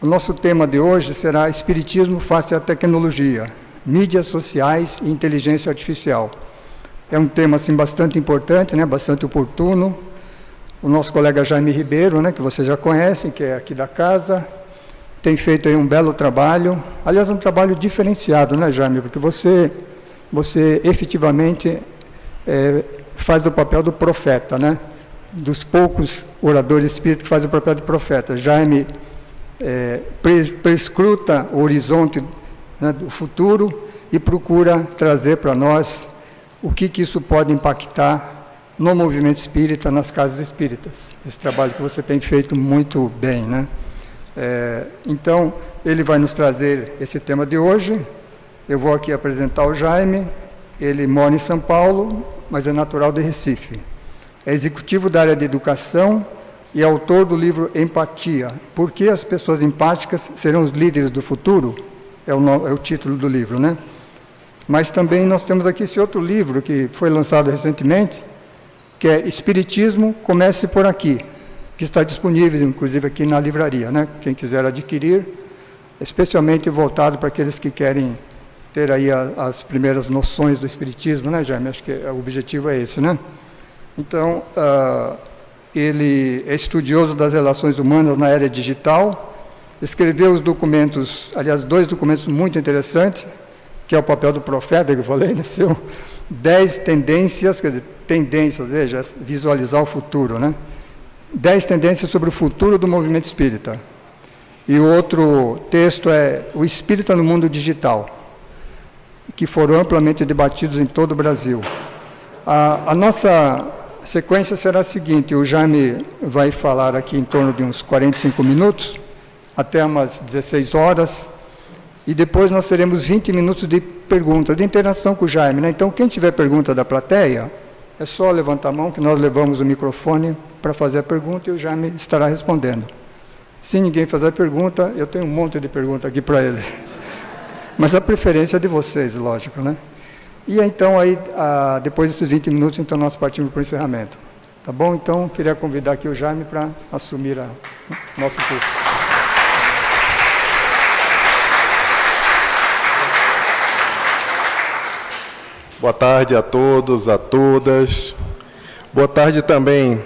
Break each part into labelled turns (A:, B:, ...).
A: O nosso tema de hoje será Espiritismo face à tecnologia, mídias sociais e inteligência artificial. É um tema assim, bastante importante, né, bastante oportuno. O nosso colega Jaime Ribeiro, né, que vocês já conhecem, que é aqui da casa, tem feito aí um belo trabalho. Aliás, um trabalho diferenciado, né, Jaime? Porque você efetivamente faz o papel do profeta, né? Dos poucos oradores espíritas que fazem o papel de profeta. Jaime prescruta o horizonte, né, do futuro e procura trazer para nós o que isso pode impactar no movimento espírita, nas casas espíritas. Esse trabalho que você tem feito muito bem, né? Então, ele vai nos trazer esse tema de hoje. Eu vou aqui apresentar o Jaime. Ele mora em São Paulo, mas é natural de Recife. É executivo da área de educação e autor do livro Empatia. Por que as pessoas empáticas serão os líderes do futuro? É o título do livro, né? Mas também nós temos aqui esse outro livro que foi lançado recentemente, que é Espiritismo, Comece por Aqui, que está disponível, inclusive, aqui na livraria, né? Quem quiser adquirir, especialmente voltado para aqueles que querem ter aí as primeiras noções do Espiritismo, né, Jaime? Acho que o objetivo é esse, né? Então, ele é estudioso das relações humanas na era digital, escreveu os documentos, aliás, 2 documentos muito interessantes, que é o papel do profeta, que eu falei, né? 10 tendências, quer dizer, tendências, veja, visualizar o futuro, né? 10 tendências sobre o futuro do movimento espírita. E o outro texto é O Espírita no Mundo Digital, que foram amplamente debatidos em todo o Brasil. A nossa sequência será a seguinte: o Jaime vai falar aqui em torno de uns 45 minutos, até umas 16 horas, e depois nós teremos 20 minutos de perguntas, de interação com o Jaime, né? Então, quem tiver pergunta da plateia, é só levantar a mão que nós levamos o microfone para fazer a pergunta e o Jaime estará respondendo. Se ninguém fazer a pergunta, eu tenho um monte de pergunta aqui para ele. Mas a preferência é de vocês, lógico, né? E então, aí, depois desses 20 minutos, então nós partimos para o encerramento. Tá bom? Então, queria convidar aqui o Jaime para assumir nosso curso.
B: Boa tarde a todos, a todas. Boa tarde também.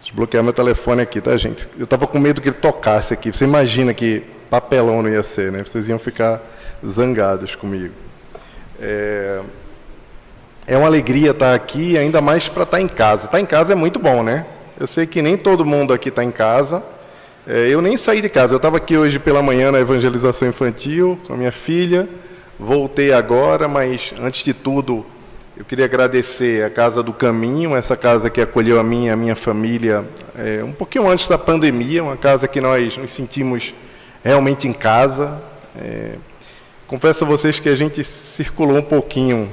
B: Desbloquear meu telefone aqui, tá, gente? Eu estava com medo que ele tocasse aqui. Você imagina que papelão não ia ser, né? Vocês iam ficar zangados comigo. É uma alegria estar aqui, ainda mais para estar em casa. Estar em casa é muito bom, né? Eu sei que nem todo mundo aqui está em casa. Eu nem saí de casa. Eu estava aqui hoje pela manhã na evangelização infantil com a minha filha. Voltei agora, mas antes de tudo, eu queria agradecer a Casa do Caminho, essa casa que acolheu a minha família um pouquinho antes da pandemia, uma casa que nós nos sentimos realmente em casa. Confesso a vocês que a gente circulou um pouquinho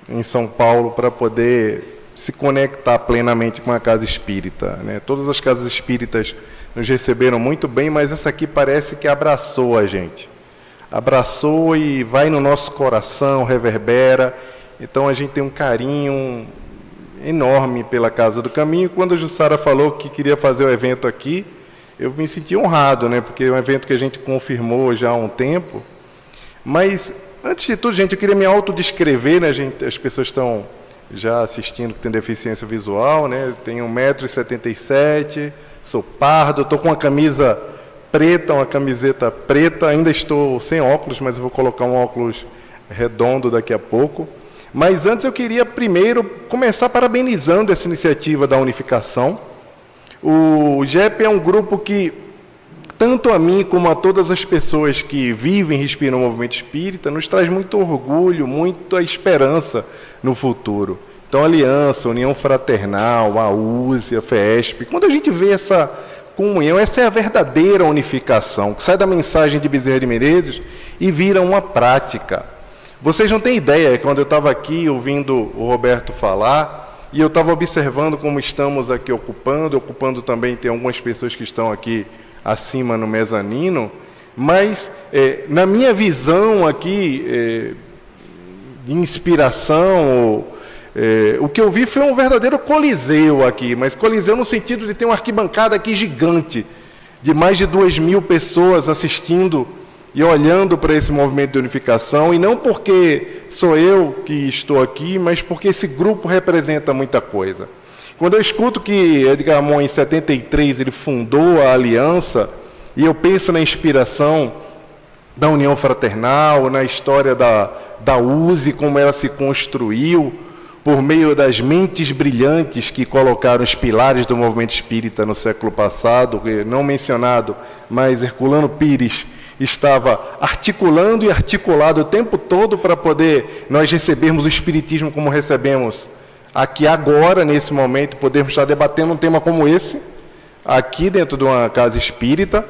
B: em São Paulo para poder se conectar plenamente com a casa espírita, né? Todas as casas espíritas nos receberam muito bem, mas essa aqui parece que abraçou a gente. Abraçou e vai no nosso coração, reverbera. Então a gente tem um carinho enorme pela Casa do Caminho. Quando a Jussara falou que queria fazer o evento aqui, eu me senti honrado, né? Porque é um evento que a gente confirmou já há um tempo. Mas, antes de tudo, gente, eu queria me autodescrever, né? As pessoas estão já assistindo que tem deficiência visual, né? Eu tenho 1,77 m, sou pardo, estou com uma camisa preta, uma camiseta preta, ainda estou sem óculos, mas eu vou colocar um óculos redondo daqui a pouco. Mas antes eu queria primeiro começar parabenizando essa iniciativa da unificação. O GEP é um grupo que, tanto a mim como a todas as pessoas que vivem e respiram o movimento espírita, nos traz muito orgulho, muita esperança no futuro. Então, a Aliança, a União Fraternal, a USE, a FESP, quando a gente vê essa comunhão, essa é a verdadeira unificação, que sai da mensagem de Bezerra de Menezes e vira uma prática. Vocês não têm ideia, quando eu estava aqui ouvindo o Roberto falar, e eu estava observando como estamos aqui ocupando também, tem algumas pessoas que estão aqui acima no mezanino, mas na minha visão aqui de inspiração, o que eu vi foi um verdadeiro coliseu aqui, mas coliseu no sentido de ter uma arquibancada aqui gigante, de mais de 2.000 pessoas assistindo e olhando para esse movimento de unificação, e não porque sou eu que estou aqui, mas porque esse grupo representa muita coisa. Quando eu escuto que Edgar Morin, em 73, ele fundou a Aliança, e eu penso na inspiração da União Fraternal, na história da USE, como ela se construiu, por meio das mentes brilhantes que colocaram os pilares do movimento espírita no século passado, não mencionado, mas Herculano Pires estava articulando e articulado o tempo todo para poder nós recebermos o Espiritismo como recebemos aqui agora, nesse momento, podermos estar debatendo um tema como esse, aqui dentro de uma casa espírita,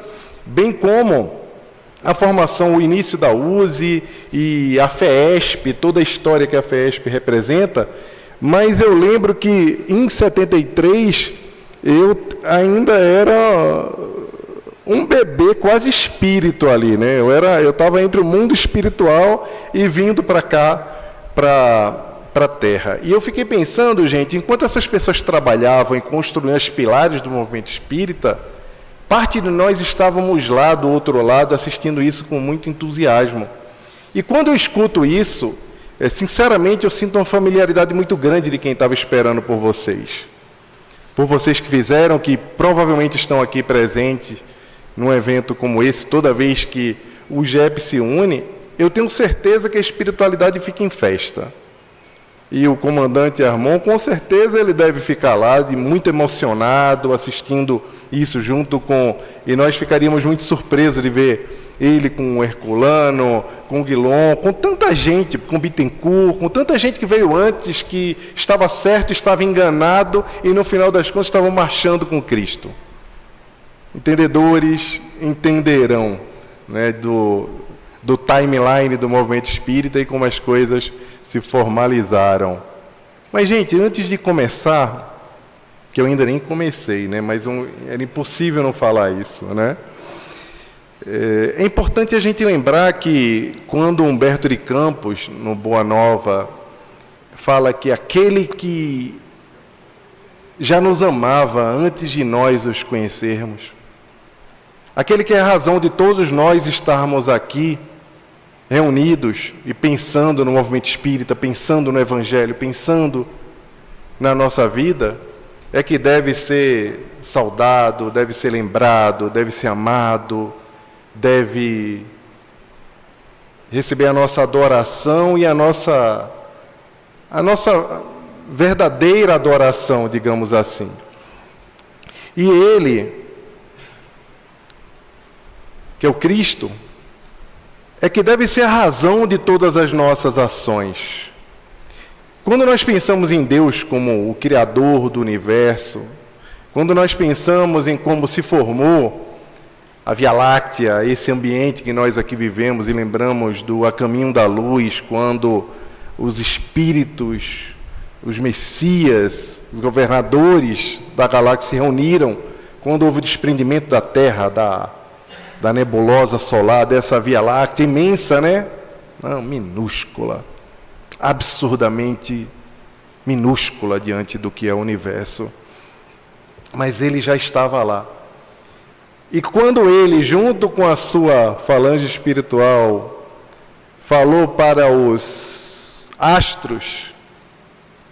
B: bem como a formação, o início da USE e a FEESP, toda a história que a FEESP representa. Mas eu lembro que, em 73, eu ainda era um bebê quase espírito ali, né? Eu estava entre o mundo espiritual e vindo para cá, para a Terra. E eu fiquei pensando, gente, enquanto essas pessoas trabalhavam e construíam os pilares do movimento espírita, parte de nós estávamos lá do outro lado assistindo isso com muito entusiasmo. E quando eu escuto isso, sinceramente eu sinto uma familiaridade muito grande de quem estava esperando por vocês. Por vocês que fizeram, que provavelmente estão aqui presentes num evento como esse, toda vez que o GEP se une, eu tenho certeza que a espiritualidade fica em festa. E o comandante Armon, com certeza, ele deve ficar lá, muito emocionado, assistindo isso junto com... E nós ficaríamos muito surpresos de ver ele com o Herculano, com o Guilom, com tanta gente, com o Bittencourt, com tanta gente que veio antes, que estava certo, estava enganado, e no final das contas estavam marchando com Cristo. Entendedores entenderão, né, do timeline do movimento espírita e como as coisas se formalizaram. Mas, gente, antes de começar, que eu ainda nem comecei, né, mas era impossível não falar isso, né? É importante a gente lembrar que, quando Humberto de Campos, no Boa Nova, fala que aquele que já nos amava antes de nós os conhecermos, aquele que é a razão de todos nós estarmos aqui, reunidos e pensando no movimento espírita, pensando no Evangelho, pensando na nossa vida, é que deve ser saudado, deve ser lembrado, deve ser amado, deve receber a nossa adoração e a nossa verdadeira adoração, digamos assim. E ele, que é o Cristo, é que deve ser a razão de todas as nossas ações. Quando nós pensamos em Deus como o Criador do universo, quando nós pensamos em como se formou a Via Láctea, esse ambiente que nós aqui vivemos, e lembramos do A Caminho da Luz, quando os espíritos, os messias, os governadores da galáxia se reuniram, quando houve o desprendimento da Terra, da nebulosa solar, dessa Via Láctea imensa, né? Não, minúscula, absurdamente minúscula diante do que é o universo. Mas ele já estava lá. E quando ele, junto com a sua falange espiritual, falou para os astros,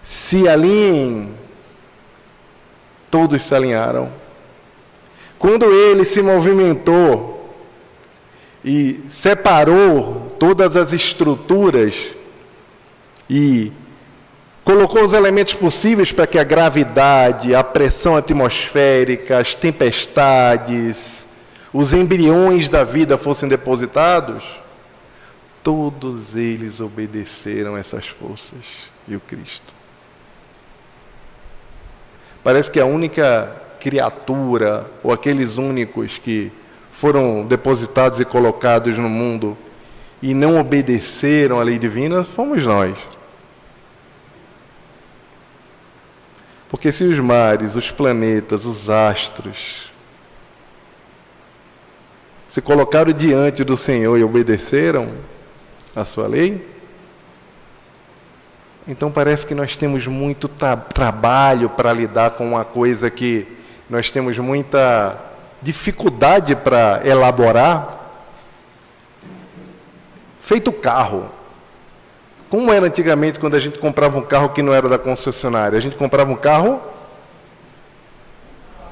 B: se alinhem, todos se alinharam. Quando ele se movimentou e separou todas as estruturas e colocou os elementos possíveis para que a gravidade, a pressão atmosférica, as tempestades, os embriões da vida fossem depositados, todos eles obedeceram essas forças e o Cristo. Parece que a única criatura, ou aqueles únicos que foram depositados e colocados no mundo e não obedeceram à lei divina, fomos nós. Porque se os mares, os planetas, os astros se colocaram diante do Senhor e obedeceram à sua lei, então parece que nós temos muito trabalho para lidar com uma coisa que nós temos muita dificuldade para elaborar. Feito carro. Como era antigamente quando a gente comprava um carro que não era da concessionária? A gente comprava um carro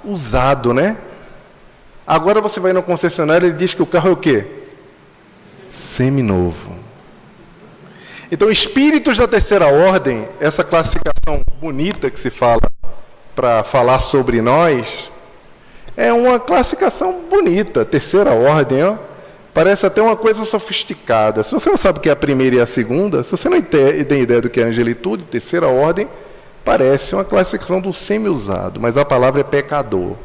B: usado, né? Agora você vai no concessionário e ele diz que o carro é o quê? Seminovo. Então, espíritos da terceira ordem, essa classificação bonita que se fala para falar sobre nós, é uma classificação bonita, terceira ordem, ó. Parece até uma coisa sofisticada. Se você não sabe o que é a primeira e a segunda, se você não tem ideia do que é angelitude, terceira ordem, parece uma classificação do semi-usado, mas a palavra é pecador.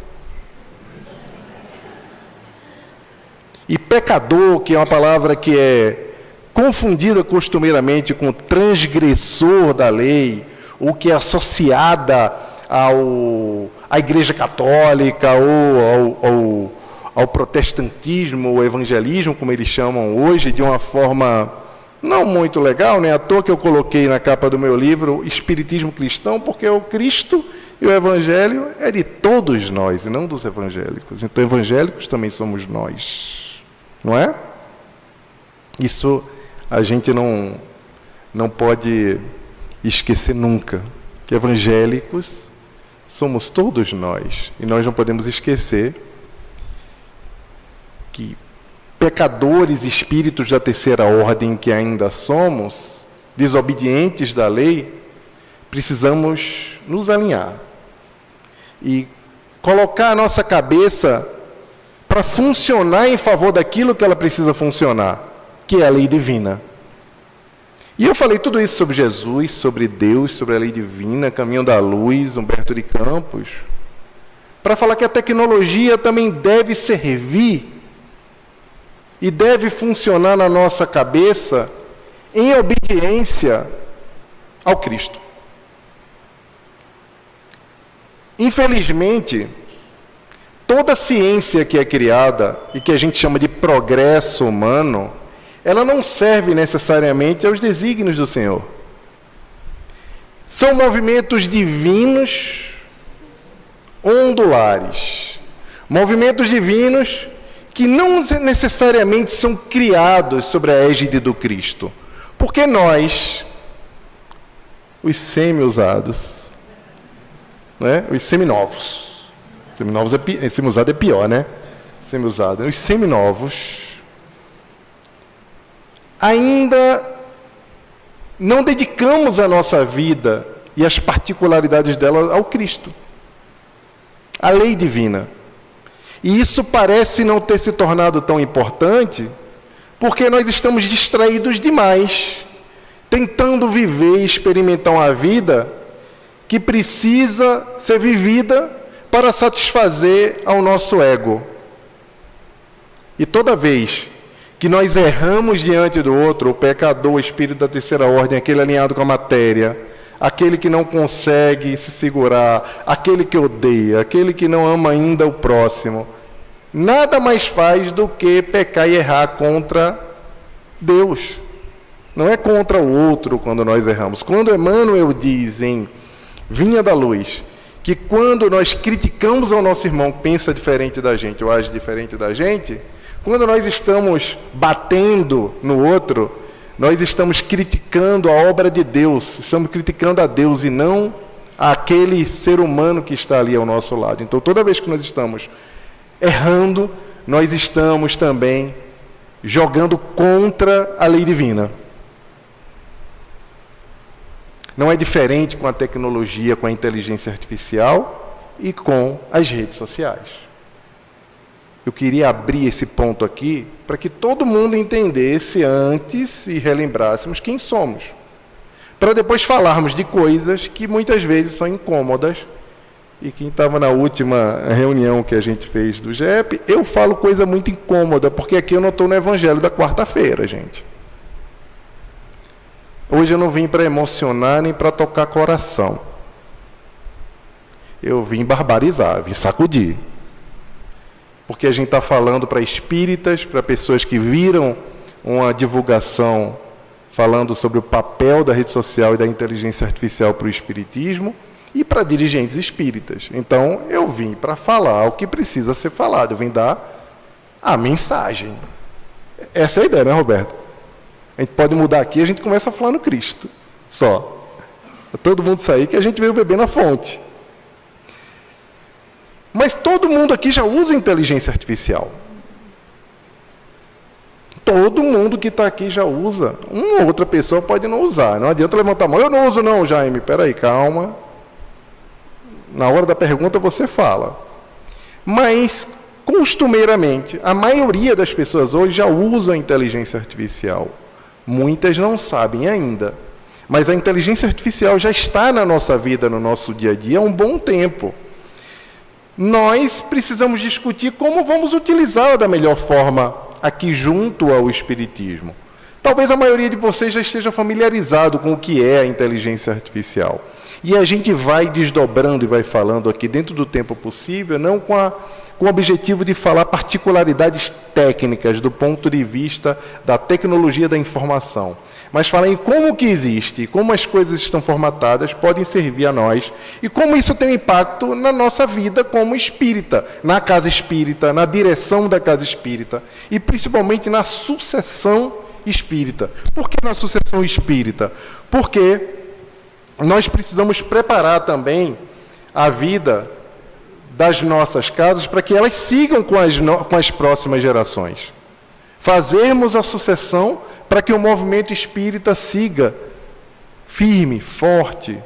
B: E pecador, que é uma palavra que é confundida costumeiramente com transgressor da lei, ou que é associada à Igreja Católica ou ao protestantismo, ou evangelismo, como eles chamam hoje, de uma forma não muito legal, né? À toa que eu coloquei na capa do meu livro Espiritismo Cristão, porque o Cristo e o Evangelho é de todos nós, e não dos evangélicos. Então, evangélicos também somos nós, não é? Isso a gente não pode esquecer nunca, que evangélicos somos todos nós, e nós não podemos esquecer que pecadores, espíritos da terceira ordem que ainda somos, desobedientes da lei, precisamos nos alinhar e colocar a nossa cabeça para funcionar em favor daquilo que ela precisa funcionar, que é a lei divina. E eu falei tudo isso sobre Jesus, sobre Deus, sobre a lei divina, Caminho da Luz, Humberto de Campos, para falar que a tecnologia também deve servir e deve funcionar na nossa cabeça em obediência ao Cristo. Infelizmente, toda ciência que é criada e que a gente chama de progresso humano, ela não serve necessariamente aos desígnios do Senhor. São movimentos divinos ondulares, movimentos divinos que não necessariamente são criados sobre a égide do Cristo. Porque nós, os semi-usados, né? Os seminovos, semi-usado é pior, né? Semi-usado, os seminovos, ainda não dedicamos a nossa vida e as particularidades dela ao Cristo, à lei divina. E isso parece não ter se tornado tão importante, porque nós estamos distraídos demais, tentando viver e experimentar uma vida que precisa ser vivida para satisfazer ao nosso ego. E toda vez que nós erramos diante do outro, o pecador, o espírito da terceira ordem, aquele alinhado com a matéria, aquele que não consegue se segurar, aquele que odeia, aquele que não ama ainda o próximo, nada mais faz do que pecar e errar contra Deus. Não é contra o outro quando nós erramos. Quando Emmanuel diz em Vinha da Luz que quando nós criticamos ao nosso irmão que pensa diferente da gente ou age diferente da gente, quando nós estamos batendo no outro, nós estamos criticando a obra de Deus, estamos criticando a Deus e não aquele ser humano que está ali ao nosso lado. Então, toda vez que nós estamos errando, nós estamos também jogando contra a lei divina. Não é diferente com a tecnologia, com a inteligência artificial e com as redes sociais. Eu queria abrir esse ponto aqui para que todo mundo entendesse antes e relembrássemos quem somos, para depois falarmos de coisas que muitas vezes são incômodas. E quem estava na última reunião que a gente fez do GEP, eu falo coisa muito incômoda, porque aqui eu não estou no evangelho da quarta-feira, gente. Hoje eu não vim para emocionar nem para tocar coração. Eu vim barbarizar, vim sacudir. Porque a gente está falando para espíritas, para pessoas que viram uma divulgação falando sobre o papel da rede social e da inteligência artificial para o espiritismo, e para dirigentes espíritas. Então, eu vim para falar o que precisa ser falado, eu vim dar a mensagem. Essa é a ideia, né, Roberto? A gente pode mudar aqui, a gente começa a falar no Cristo, só. Todo mundo sair que a gente veio beber na fonte. Mas todo mundo aqui já usa inteligência artificial. Todo mundo que está aqui já usa. Uma outra pessoa pode não usar. Não adianta levantar a mão. Eu não uso não, Jaime. Espera aí, calma. Na hora da pergunta você fala. Mas, costumeiramente, a maioria das pessoas hoje já usam a inteligência artificial. Muitas não sabem ainda. Mas a inteligência artificial já está na nossa vida, no nosso dia a dia, há um bom tempo. Nós precisamos discutir como vamos utilizá-la da melhor forma aqui junto ao Espiritismo. Talvez a maioria de vocês já esteja familiarizado com o que é a inteligência artificial. E a gente vai desdobrando e vai falando aqui dentro do tempo possível, não com o objetivo de falar particularidades técnicas do ponto de vista da tecnologia da informação, mas falar em como que existe, como as coisas estão formatadas, podem servir a nós, e como isso tem um impacto na nossa vida como espírita, na casa espírita, na direção da casa espírita, e principalmente na sucessão espírita. Por que na sucessão espírita? Porque nós precisamos preparar também a vida das nossas casas para que elas sigam com as próximas gerações. Fazermos a sucessão para que o movimento espírita siga firme, forte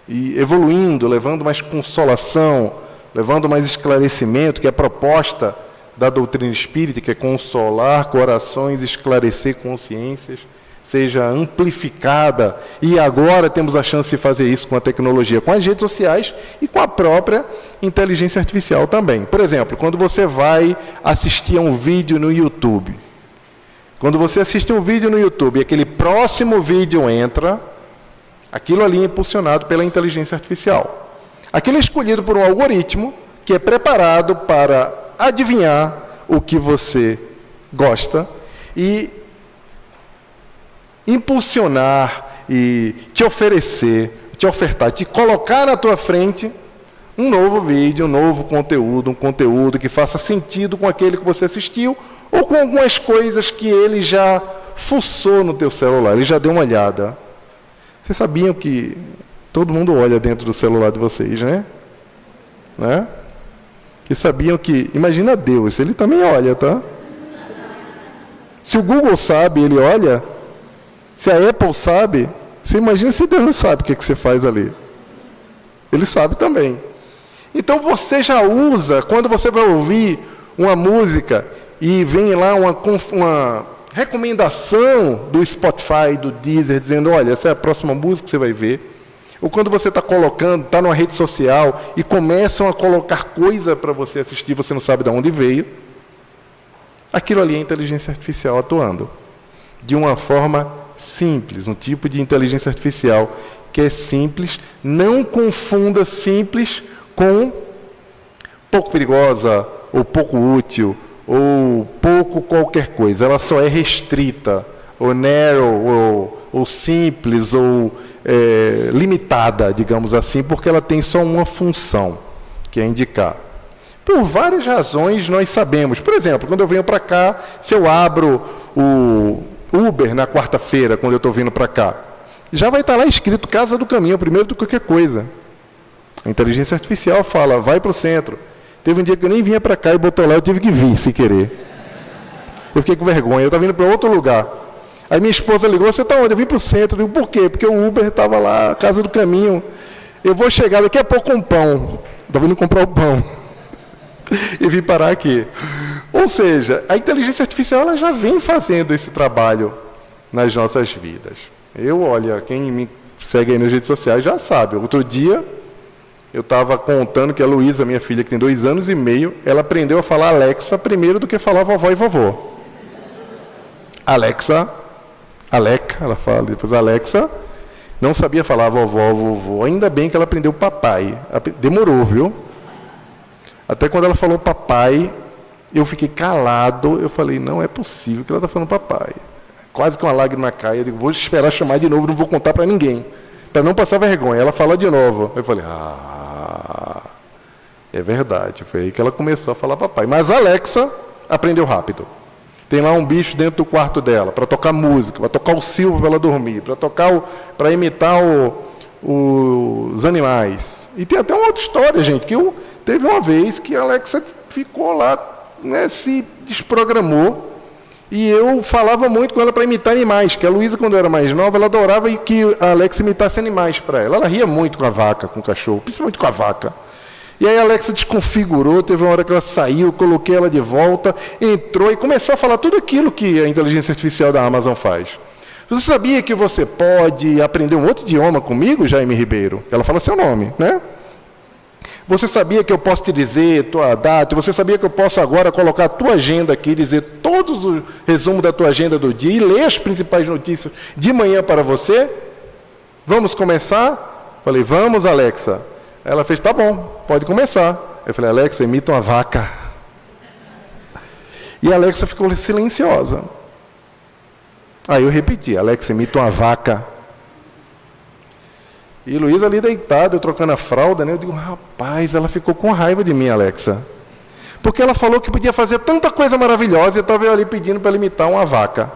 B: e evoluindo, levando mais consolação, levando mais esclarecimento, que é a proposta da doutrina espírita, que é consolar corações, esclarecer consciências, seja amplificada. E agora temos a chance de fazer isso com a tecnologia, com as redes sociais e com a própria inteligência artificial também. Por exemplo, quando você vai assistir a um vídeo no YouTube, quando você assiste um vídeo no YouTube e aquele próximo vídeo entra, aquilo ali é impulsionado pela inteligência artificial. Aquilo é escolhido por um algoritmo que é preparado para adivinhar o que você gosta e impulsionar e te oferecer, te ofertar, te colocar na tua frente um novo vídeo, um novo conteúdo, um conteúdo que faça sentido com aquele que você assistiu ou com algumas coisas que ele já fuçou no teu celular, ele já deu uma olhada. Vocês sabiam que todo mundo olha dentro do celular de vocês, né? E sabiam que, imagina Deus, ele também olha, tá? Se o Google sabe, ele olha. Se a Apple sabe, você imagina se Deus não sabe o que você faz ali. Ele sabe também. Então você já usa, quando você vai ouvir uma música e vem lá uma recomendação do Spotify, do Deezer, dizendo, olha, essa é a próxima música que você vai ver. Ou quando você está colocando, está numa rede social e começam a colocar coisa para você assistir, você não sabe de onde veio. Aquilo ali é inteligência artificial atuando. De uma forma simples, um tipo de inteligência artificial que é simples. Não confunda simples com pouco perigosa, ou pouco útil, ou pouco qualquer coisa. Ela só é restrita, ou narrow, ou simples, ou limitada, digamos assim, porque ela tem só uma função, que é indicar. Por várias razões nós sabemos. Por exemplo, quando eu venho para cá, se eu abro o Uber na quarta-feira, quando eu estou vindo para cá, já vai estar lá escrito Casa do Caminho, primeiro do que qualquer coisa. A inteligência artificial fala, vai para o centro. Teve um dia que eu nem vinha para cá e botou lá, eu tive que vir, sem querer. Eu fiquei com vergonha, eu estava vindo para outro lugar. Aí minha esposa ligou, você está onde? Eu vim para o centro. Eu digo, por quê? Porque o Uber estava lá, Casa do Caminho. Eu vou chegar daqui a pouco com pão. Estava indo comprar o pão. E vim parar aqui. Ou seja, a inteligência artificial ela já vem fazendo esse trabalho nas nossas vidas. Olha, quem me segue aí nas redes sociais já sabe. Outro dia, eu estava contando que a Luísa, minha filha, que tem 2 anos e meio, ela aprendeu a falar Alexa primeiro do que falar vovó e vovô. Alexa, ela fala, depois Alexa, não sabia falar vovó, vovô. Ainda bem que ela aprendeu papai. Demorou, viu? Até quando ela falou papai, eu fiquei calado, eu falei, não é possível que ela está falando papai. Quase que uma lágrima cai, eu digo, vou esperar chamar de novo, não vou contar para ninguém. para não passar vergonha. Ela fala de novo. Eu falei, é verdade. Foi aí que ela começou a falar papai. Mas a Alexa aprendeu rápido. Tem lá um bicho dentro do quarto dela, para tocar música, para tocar o silvo para ela dormir, para imitar os animais. E tem até uma outra história, gente, que teve uma vez que a Alexa ficou lá, né, se desprogramou, e eu falava muito com ela para imitar animais, que a Luísa, quando era mais nova, ela adorava que a Alexa imitasse animais para ela. Ela ria muito com a vaca, com o cachorro, principalmente com a vaca. E aí a Alexa desconfigurou, teve uma hora que ela saiu, coloquei ela de volta, entrou e começou a falar tudo aquilo que a inteligência artificial da Amazon faz. Você sabia que você pode aprender um outro idioma comigo, Jaime Ribeiro? Ela fala seu nome, né? Você sabia que eu posso te dizer tua data? Você sabia que eu posso agora colocar a tua agenda aqui, dizer todo o resumo da tua agenda do dia e ler as principais notícias de manhã para você? Vamos começar? Falei, vamos, Alexa. Ela fez, tá bom, pode começar. Eu falei, Alexa, imita uma vaca. E a Alexa ficou silenciosa. Aí eu repeti, Alexa, imita uma vaca. E Luísa ali deitada, eu trocando a fralda, né? Eu digo, rapaz, ela ficou com raiva de mim, Alexa. Porque ela falou que podia fazer tanta coisa maravilhosa e eu estava ali pedindo para ela imitar uma vaca.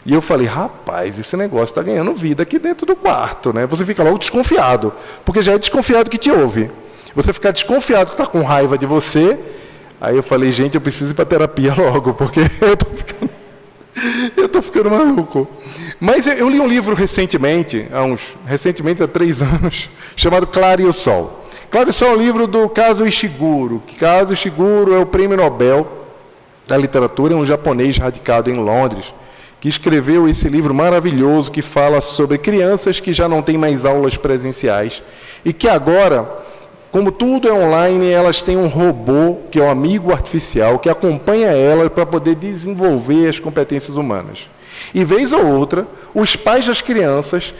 B: E eu falei, rapaz, esse negócio está ganhando vida aqui dentro do quarto, né? Você fica logo desconfiado, porque já é desconfiado que te ouve. Você fica desconfiado que está com raiva de você. Aí eu falei, gente, eu preciso ir para terapia logo, porque eu estou ficando maluco. Mas eu li um livro recentemente, há 3 anos, chamado Clara e o Sol. Clara e o Sol é um livro do Kazuo Ishiguro. Kazuo Ishiguro é o prêmio Nobel da literatura, é um japonês radicado em Londres, que escreveu esse livro maravilhoso que fala sobre crianças que já não têm mais aulas presenciais e que agora, como tudo é online, elas têm um robô, que é um amigo artificial, que acompanha elas para poder desenvolver as competências humanas. E, vez ou outra, os pais das crianças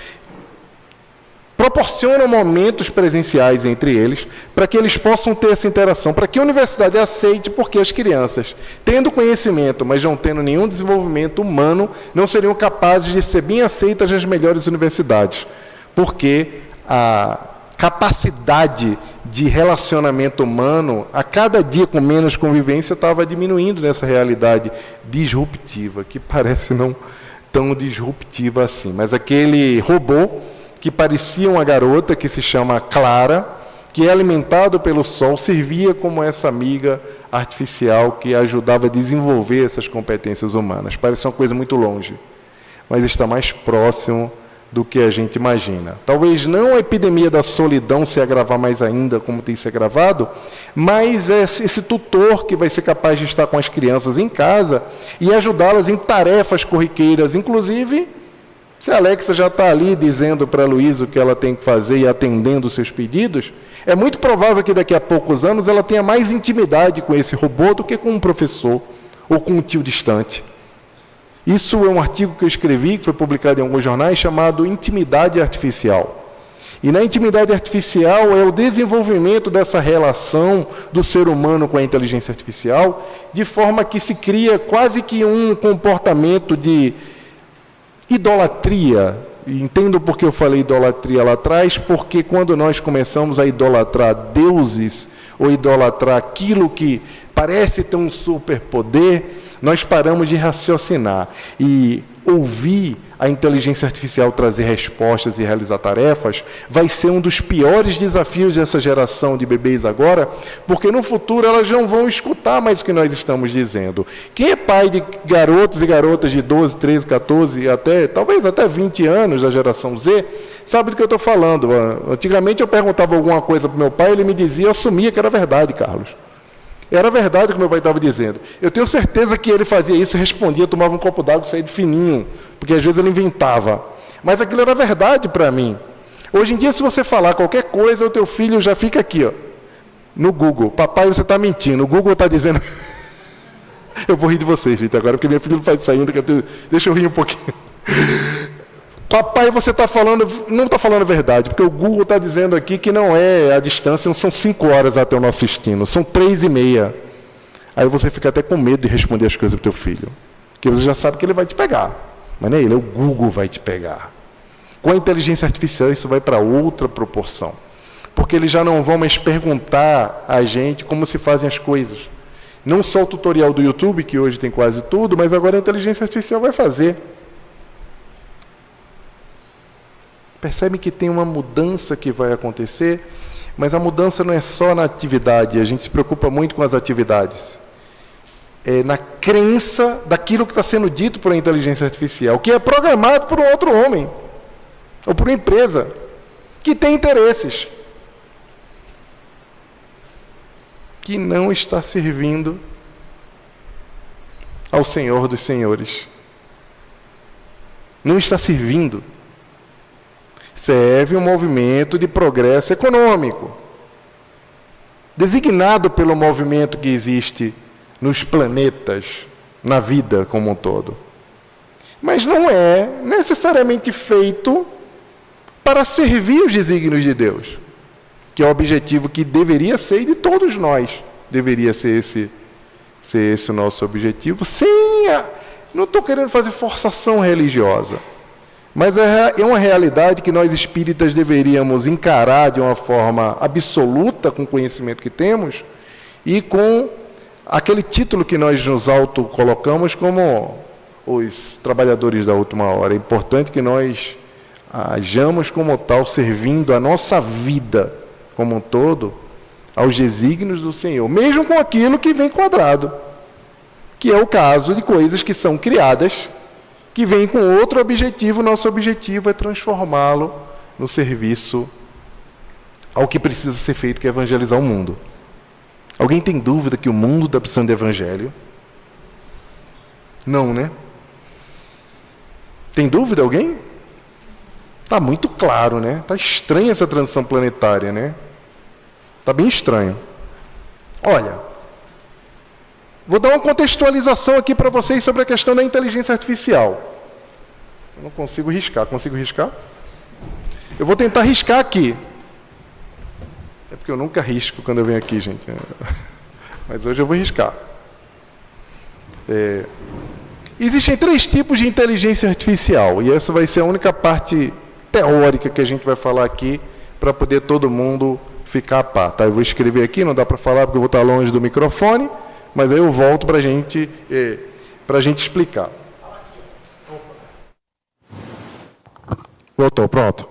B: proporcionam momentos presenciais entre eles, para que eles possam ter essa interação, para que a universidade aceite, porque as crianças, tendo conhecimento, mas não tendo nenhum desenvolvimento humano, não seriam capazes de ser bem aceitas nas melhores universidades, porque a capacidade de relacionamento humano, a cada dia com menos convivência, estava diminuindo nessa realidade disruptiva, que parece não tão disruptiva assim. Mas aquele robô que parecia uma garota, que se chama Clara, que é alimentado pelo sol, servia como essa amiga artificial que ajudava a desenvolver essas competências humanas. Parece uma coisa muito longe, mas está mais próximo do que a gente imagina. Talvez não a epidemia da solidão se agravar mais ainda, como tem se agravado, mas esse tutor que vai ser capaz de estar com as crianças em casa e ajudá-las em tarefas corriqueiras, inclusive, se a Alexa já está ali dizendo para a Luísa o que ela tem que fazer e atendendo os seus pedidos, é muito provável que daqui a poucos anos ela tenha mais intimidade com esse robô do que com um professor ou com um tio distante. Isso é um artigo que eu escrevi, que foi publicado em alguns jornais, chamado Intimidade Artificial. E na intimidade artificial é o desenvolvimento dessa relação do ser humano com a inteligência artificial, de forma que se cria quase que um comportamento de idolatria. E entendo por que eu falei idolatria lá atrás, porque quando nós começamos a idolatrar deuses, ou idolatrar aquilo que parece ter um superpoder, nós paramos de raciocinar e ouvir a inteligência artificial trazer respostas e realizar tarefas vai ser um dos piores desafios dessa geração de bebês agora, porque no futuro elas não vão escutar mais o que nós estamos dizendo. Quem é pai de garotos e garotas de 12, 13, 14, talvez até 20 anos da geração Z, sabe do que eu estou falando. Antigamente eu perguntava alguma coisa para o meu pai, ele me dizia, eu assumia que era verdade, Carlos. Era verdade o que meu pai estava dizendo. Eu tenho certeza que ele fazia isso, respondia, tomava um copo d'água e saía de fininho, porque às vezes ele inventava. Mas aquilo era verdade para mim. Hoje em dia, se você falar qualquer coisa, o teu filho já fica aqui, ó, no Google. Papai, você está mentindo. O Google está dizendo... Eu vou rir de vocês, gente, agora, porque minha filha não faz isso ainda. Deixa eu rir um pouquinho. Papai, você está falando, não está falando a verdade, porque o Google está dizendo aqui que não é a distância, não são 5 horas até o nosso destino, são 3h30. Aí você fica até com medo de responder as coisas para o teu filho, porque você já sabe que ele vai te pegar, mas não é ele, é o Google vai te pegar. Com a inteligência artificial isso vai para outra proporção. Porque eles já não vão mais perguntar a gente como se fazem as coisas. Não só o tutorial do YouTube, que hoje tem quase tudo, mas agora a inteligência artificial vai fazer. Percebe que tem uma mudança que vai acontecer, mas a mudança não é só na atividade, a gente se preocupa muito com as atividades. É na crença daquilo que está sendo dito por a inteligência artificial, que é programado por um outro homem, ou por uma empresa, que tem interesses, que não está servindo ao Senhor dos Senhores. Não está servindo. Serve um movimento de progresso econômico, designado pelo movimento que existe nos planetas, na vida como um todo. Mas não é necessariamente feito para servir os desígnios de Deus, que é o objetivo que deveria ser, e de todos nós, deveria ser esse o nosso objetivo, não estou querendo fazer forçação religiosa, mas é uma realidade que nós espíritas deveríamos encarar de uma forma absoluta, com o conhecimento que temos, e com aquele título que nós nos autocolocamos como os trabalhadores da última hora. É importante que nós hajamos como tal, servindo a nossa vida como um todo, aos desígnios do Senhor, mesmo com aquilo que vem quadrado, que é o caso de coisas que são criadas, que vêm com outro objetivo. Nosso objetivo é transformá-lo no serviço ao que precisa ser feito, que é evangelizar o mundo. Alguém tem dúvida que o mundo está precisando de evangelho? Não, né? Tem dúvida alguém? Está muito claro, né? Está estranha essa transição planetária, né? Está bem estranho. Olha, vou dar uma contextualização aqui para vocês sobre a questão da inteligência artificial. Eu não consigo riscar. Consigo riscar? Eu vou tentar riscar aqui. É porque eu nunca risco quando eu venho aqui, gente. Mas hoje eu vou riscar. Existem 3 tipos de inteligência artificial, e essa vai ser a única parte teórica que a gente vai falar aqui, para poder todo mundo ficar a par. Tá? Eu vou escrever aqui, não dá para falar porque eu vou estar longe do microfone, mas aí eu volto para a gente explicar. Voltou, pronto.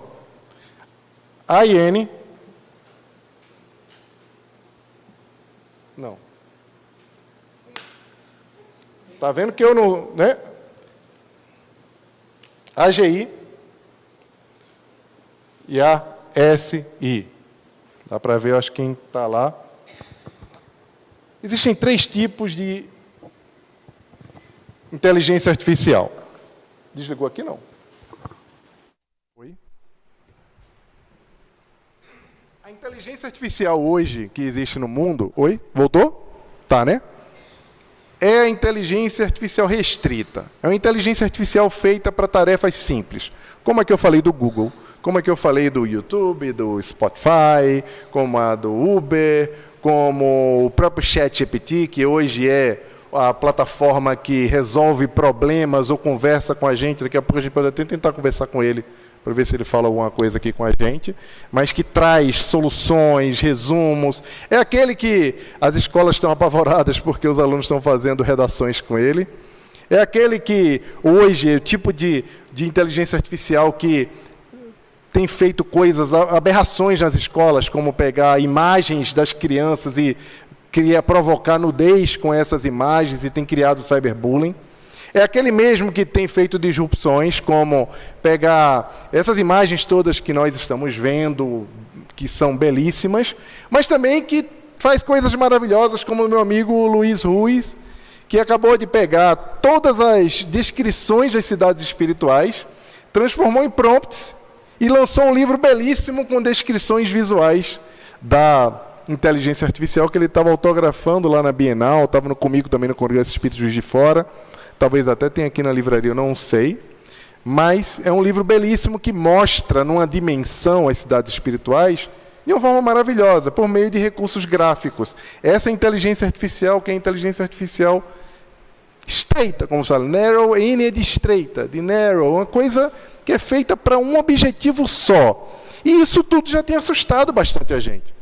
B: AIN. Não. Está vendo que eu não... né? AGI e a SI. Dá para ver, eu acho, quem está lá. Existem 3 tipos de inteligência artificial. Desligou aqui, não? Oi? A inteligência artificial hoje que existe no mundo... Oi? Voltou? Tá, né? É a inteligência artificial restrita. É uma inteligência artificial feita para tarefas simples. Como é que eu falei do Google, como é que eu falei do YouTube, do Spotify, como a do Uber, como o próprio ChatGPT, que hoje é a plataforma que resolve problemas ou conversa com a gente. Daqui a pouco a gente pode até tentar conversar com ele, para ver se ele fala alguma coisa aqui com a gente, mas que traz soluções, resumos. É aquele que as escolas estão apavoradas porque os alunos estão fazendo redações com ele. É aquele que hoje é o tipo de inteligência artificial que tem feito coisas, aberrações nas escolas, como pegar imagens das crianças e provocar nudez com essas imagens, e tem criado cyberbullying. É aquele mesmo que tem feito disrupções, como pegar essas imagens todas que nós estamos vendo, que são belíssimas, mas também que faz coisas maravilhosas, como o meu amigo Luiz Ruiz, que acabou de pegar todas as descrições das cidades espirituais, transformou em prompts e lançou um livro belíssimo com descrições visuais da inteligência artificial, que ele estava autografando lá na Bienal, estava comigo também no Congresso Espírita Juiz de Fora. Talvez até tenha aqui na livraria, eu não sei. Mas é um livro belíssimo que mostra, numa dimensão, as cidades espirituais, de uma forma maravilhosa, por meio de recursos gráficos. Essa inteligência artificial, que é a inteligência artificial estreita, como se fala, narrow, N é de estreita, de narrow, uma coisa que é feita para um objetivo só. E isso tudo já tem assustado bastante a gente.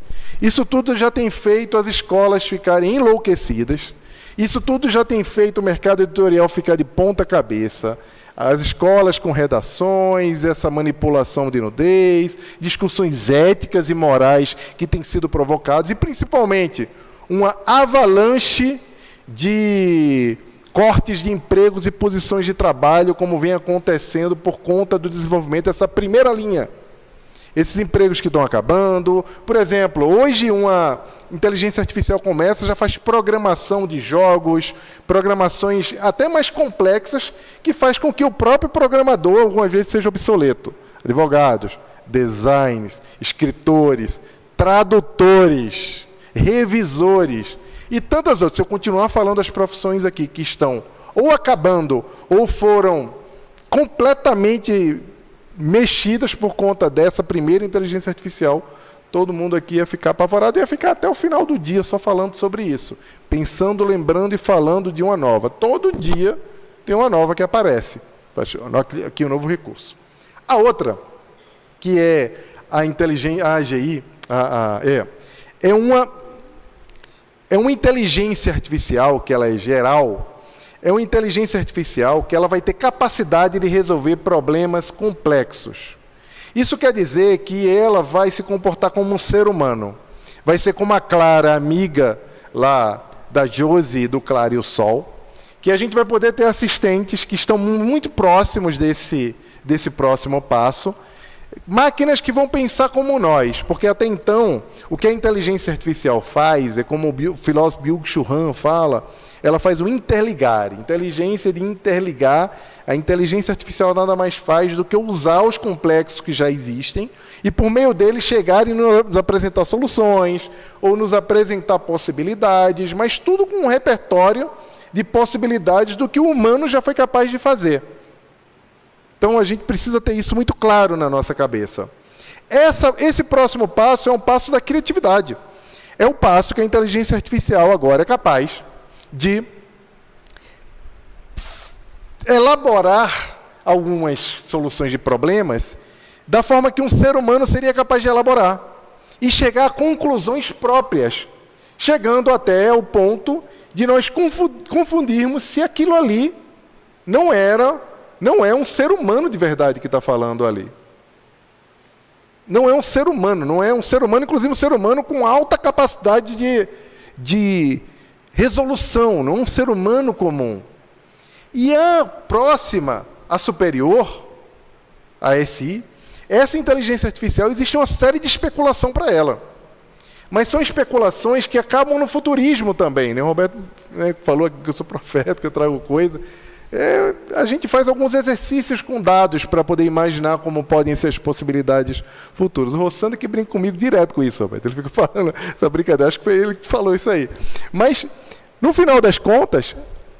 B: Isso tudo já tem feito as escolas ficarem enlouquecidas. Isso tudo já tem feito o mercado editorial ficar de ponta cabeça. As escolas com redações, essa manipulação de nudez, discussões éticas e morais que têm sido provocadas, e principalmente uma avalanche de cortes de empregos e posições de trabalho, como vem acontecendo por conta do desenvolvimento dessa primeira linha. Esses empregos que estão acabando. Por exemplo, hoje uma inteligência artificial como essa já faz programação de jogos, programações até mais complexas, que faz com que o próprio programador, algumas vezes, seja obsoleto. Advogados, designers, escritores, tradutores, revisores e tantas outras. Se eu continuar falando das profissões aqui que estão ou acabando ou foram completamente mexidas por conta dessa primeira inteligência artificial, todo mundo aqui ia ficar apavorado e ia ficar até o final do dia só falando sobre isso, pensando, lembrando e falando de uma nova. Todo dia tem uma nova que aparece. Aqui um novo recurso. A outra, que é a inteligência, a AGI, é uma inteligência artificial que ela é geral. É uma inteligência artificial que ela vai ter capacidade de resolver problemas complexos. Isso quer dizer que ela vai se comportar como um ser humano. Vai ser como a Clara, amiga lá da Josi, do Clara e o Sol, que a gente vai poder ter assistentes que estão muito próximos desse próximo passo, máquinas que vão pensar como nós, porque até então, o que a inteligência artificial faz, é como o filósofo Byung-Chul Han fala, ela faz o interligar, inteligência de interligar. A inteligência artificial nada mais faz do que usar os complexos que já existem e, por meio deles, chegar e nos apresentar soluções ou nos apresentar possibilidades, mas tudo com um repertório de possibilidades do que o humano já foi capaz de fazer. Então, a gente precisa ter isso muito claro na nossa cabeça. Esse próximo passo é um passo da criatividade. É o passo que a inteligência artificial agora é capaz de elaborar algumas soluções de problemas da forma que um ser humano seria capaz de elaborar e chegar a conclusões próprias, chegando até o ponto de nós confundirmos se aquilo ali não é um ser humano de verdade que está falando ali. Não é um ser humano, inclusive um ser humano com alta capacidade de resolução, não um ser humano comum. E a próxima, a superior, a SI, essa inteligência artificial, existe uma série de especulação para ela. Mas são especulações que acabam no futurismo também. Né? O Roberto falou que eu sou profeta, que eu trago coisa. A gente faz alguns exercícios com dados para poder imaginar como podem ser as possibilidades futuras. O Rossandro que brinca comigo direto com isso, Roberto. Ele fica falando essa brincadeira, acho que foi ele que falou isso aí. Mas, no final das contas,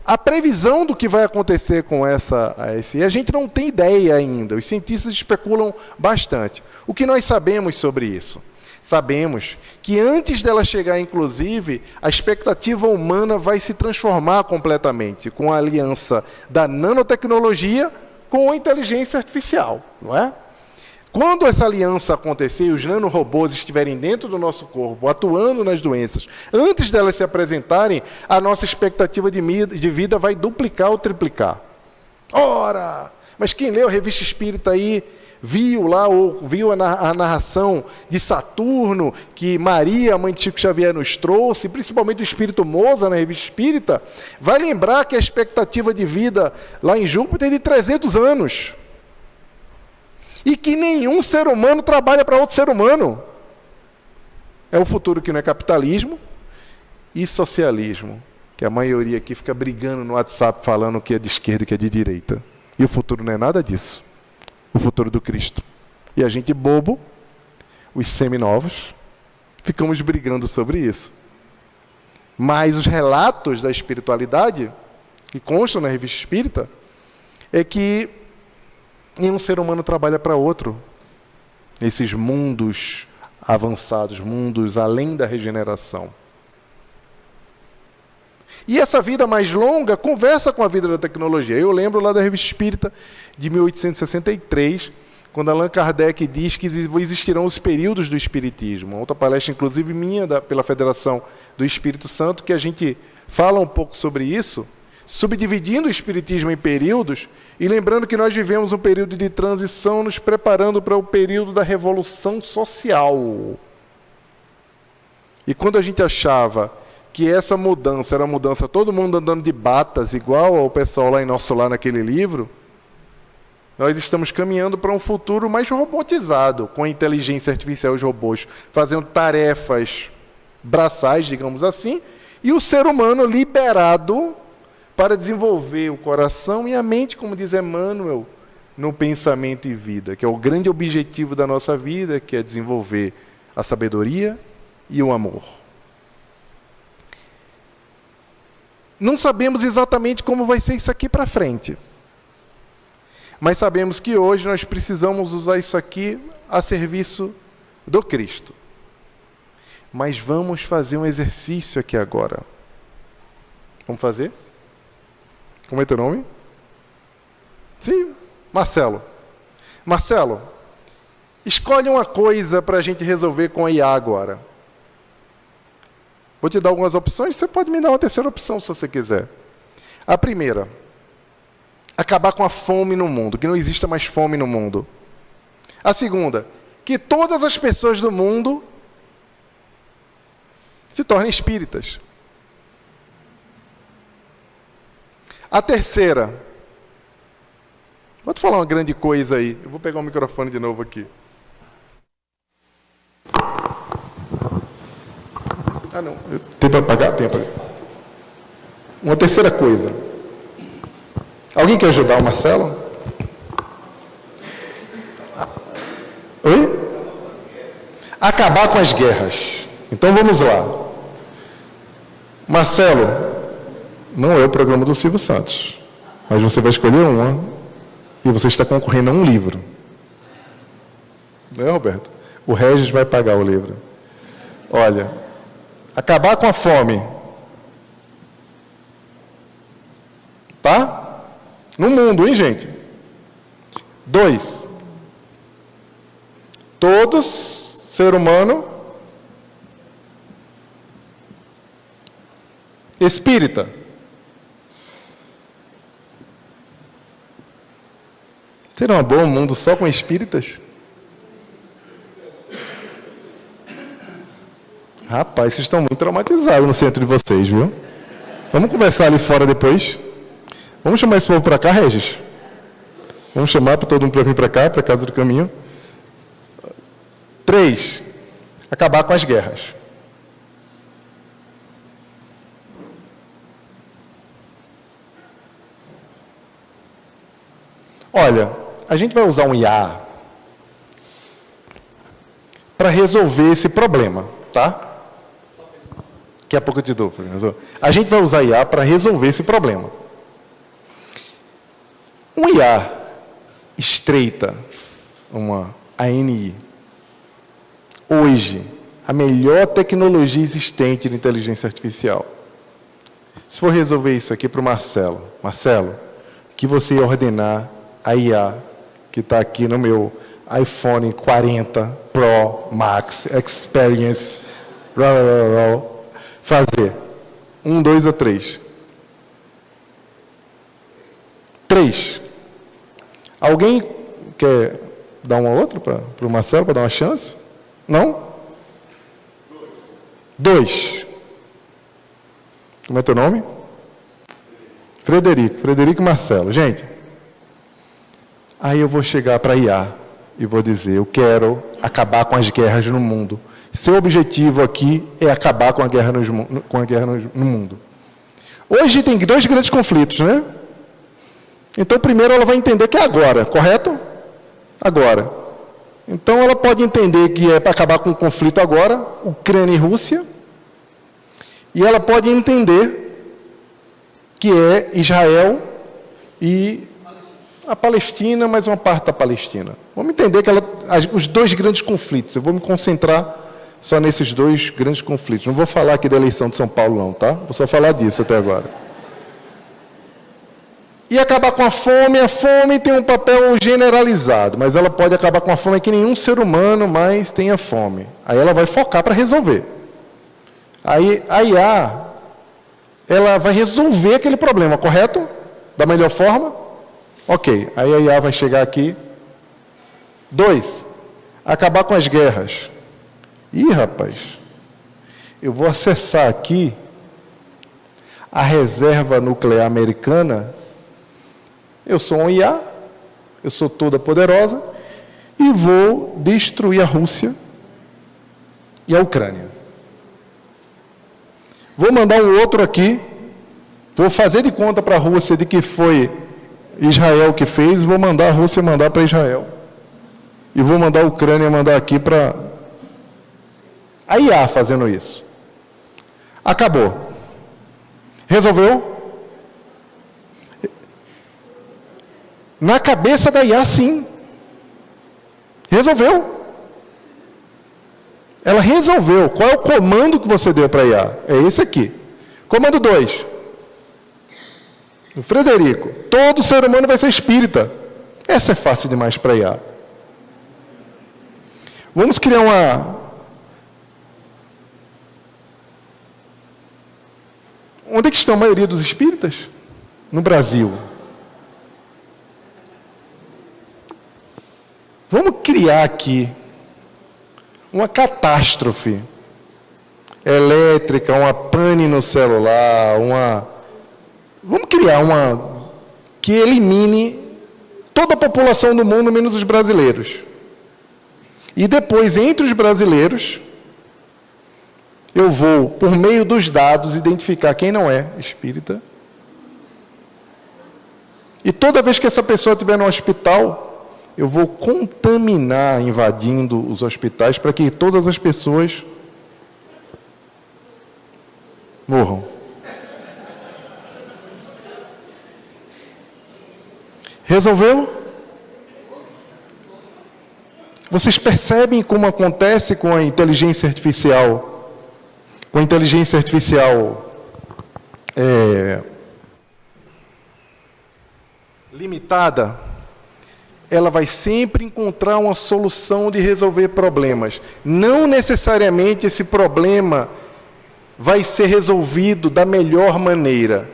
B: a previsão do que vai acontecer com essa ASI, a gente não tem ideia ainda. Os cientistas especulam bastante. O que nós sabemos sobre isso? Sabemos que antes dela chegar, inclusive, a expectativa humana vai se transformar completamente com a aliança da nanotecnologia com a inteligência artificial, não é? Quando essa aliança acontecer e os nanorobôs estiverem dentro do nosso corpo, atuando nas doenças, antes delas se apresentarem, a nossa expectativa de vida vai duplicar ou triplicar. Ora! Mas quem leu a Revista Espírita aí, viu a narração de Saturno, que Maria, a mãe de Chico Xavier, nos trouxe, principalmente o Espírito Moza na Revista Espírita, vai lembrar que a expectativa de vida lá em Júpiter é de 300 anos. E que nenhum ser humano trabalha para outro ser humano. É o futuro que não é capitalismo e socialismo, que a maioria aqui fica brigando no WhatsApp falando que é de esquerda e que é de direita. E o futuro não é nada disso. O futuro do Cristo. E a gente bobo, os seminovos, ficamos brigando sobre isso. Mas os relatos da espiritualidade, que constam na Revista Espírita, é que nenhum ser humano trabalha para outro. Esses mundos avançados, mundos além da regeneração. E essa vida mais longa conversa com a vida da tecnologia. Eu lembro lá da Revista Espírita de 1863, quando Allan Kardec diz que existirão os períodos do Espiritismo. Outra palestra, inclusive minha, pela Federação do Espírito Santo, que a gente fala um pouco sobre isso, subdividindo o Espiritismo em períodos, e lembrando que nós vivemos um período de transição, nos preparando para o período da Revolução Social. E quando a gente achava que essa mudança era uma mudança, todo mundo andando de batas, igual ao pessoal lá em Nosso Lar naquele livro, nós estamos caminhando para um futuro mais robotizado, com a inteligência artificial e os robôs fazendo tarefas braçais, digamos assim, e o ser humano liberado para desenvolver o coração e a mente, como diz Emmanuel, no pensamento e vida, que é o grande objetivo da nossa vida, que é desenvolver a sabedoria e o amor. Não sabemos exatamente como vai ser isso aqui para frente. Mas sabemos que hoje nós precisamos usar isso aqui a serviço do Cristo. Mas vamos fazer um exercício aqui agora. Vamos fazer? Como é teu nome? Sim, Marcelo. Marcelo, escolhe uma coisa para a gente resolver com a IA agora. Vou te dar algumas opções, você pode me dar uma terceira opção se você quiser. A primeira, acabar com a fome no mundo, que não exista mais fome no mundo. A segunda, que todas as pessoas do mundo se tornem espíritas. A terceira, vou te falar uma grande coisa aí, eu vou pegar o microfone de novo aqui. Ah, não. Tem para pagar? Tem para pagar. Uma terceira coisa. Alguém quer ajudar o Marcelo? Oi? Acabar com as guerras. Então vamos lá. Marcelo, não é o programa do Silvio Santos, mas você vai escolher uma e você está concorrendo a um livro. Não é, Roberto? O Regis vai pagar o livro. Olha, acabar com a fome. Tá? No mundo, hein, gente? 2. Todos, ser humano, espírita. Seria um bom mundo só com espíritas? Rapaz, vocês estão muito traumatizados no centro de vocês, viu? Vamos conversar ali fora depois? Vamos chamar esse povo para cá, Regis? Vamos chamar para todo mundo para vir para cá, para a Casa do Caminho. 3. Acabar com as guerras. Olha, a gente vai usar um IA para resolver esse problema, tá? Daqui a pouco eu te dou, professor. A gente vai usar IA para resolver esse problema. Um IA estreita, uma ANI, hoje, a melhor tecnologia existente de inteligência artificial. Se for resolver isso aqui para o Marcelo, Marcelo, que você ordenar a IA, que está aqui no meu iPhone 40 Pro Max Experience, fazer 1, 2 ou 3? 3. Alguém quer dar uma outra para o Marcelo, para dar uma chance? Não? 2. Como é teu nome? Frederico. Frederico e Marcelo. Gente, aí eu vou chegar para a IA e vou dizer, eu quero acabar com as guerras no mundo. Seu objetivo aqui é acabar com a guerra no mundo. Hoje tem 2 grandes conflitos, né? Então, primeiro ela vai entender que é agora, correto? Agora. Então, ela pode entender que é para acabar com o conflito agora, Ucrânia e Rússia. E ela pode entender que é Israel e a Palestina, mais uma parte da Palestina. Vamos entender que os 2 grandes conflitos. Eu vou me concentrar só nesses dois grandes conflitos. Não vou falar aqui da eleição de São Paulo, não, tá? Vou só falar disso até agora. E acabar com a fome tem um papel generalizado, mas ela pode acabar com a fome que nenhum ser humano mais tenha fome. Aí ela vai focar para resolver. Aí a IA, ela vai resolver aquele problema, correto? Da melhor forma? Ok, aí a IA vai chegar aqui. 2, acabar com as guerras. Ih, rapaz, eu vou acessar aqui a reserva nuclear americana. Eu sou um IA, eu sou toda poderosa, e vou destruir a Rússia e a Ucrânia. Vou mandar um outro aqui, vou fazer de conta para a Rússia de que foi Israel que fez, vou mandar a Rússia mandar para Israel. E vou mandar a Ucrânia mandar aqui para a IA fazendo isso. Acabou. Resolveu? Na cabeça da IA, sim. Resolveu. Ela resolveu. Qual é o comando que você deu para a IA? É esse aqui. Comando 2. O Frederico. Todo ser humano vai ser espírita. Essa é fácil demais para a IA. Vamos criar uma... Onde é que estão a maioria dos espíritas? No Brasil. Vamos criar aqui uma catástrofe elétrica, uma pane no celular, Vamos criar uma que elimine toda a população do mundo, menos os brasileiros. E depois, entre os brasileiros, eu vou, por meio dos dados, identificar quem não é espírita. E toda vez que essa pessoa estiver no hospital, eu vou contaminar, invadindo os hospitais, para que todas as pessoas morram. Resolveu? Vocês percebem como acontece com a inteligência artificial? Com a inteligência artificial limitada, ela vai sempre encontrar uma solução de resolver problemas. Não necessariamente esse problema vai ser resolvido da melhor maneira.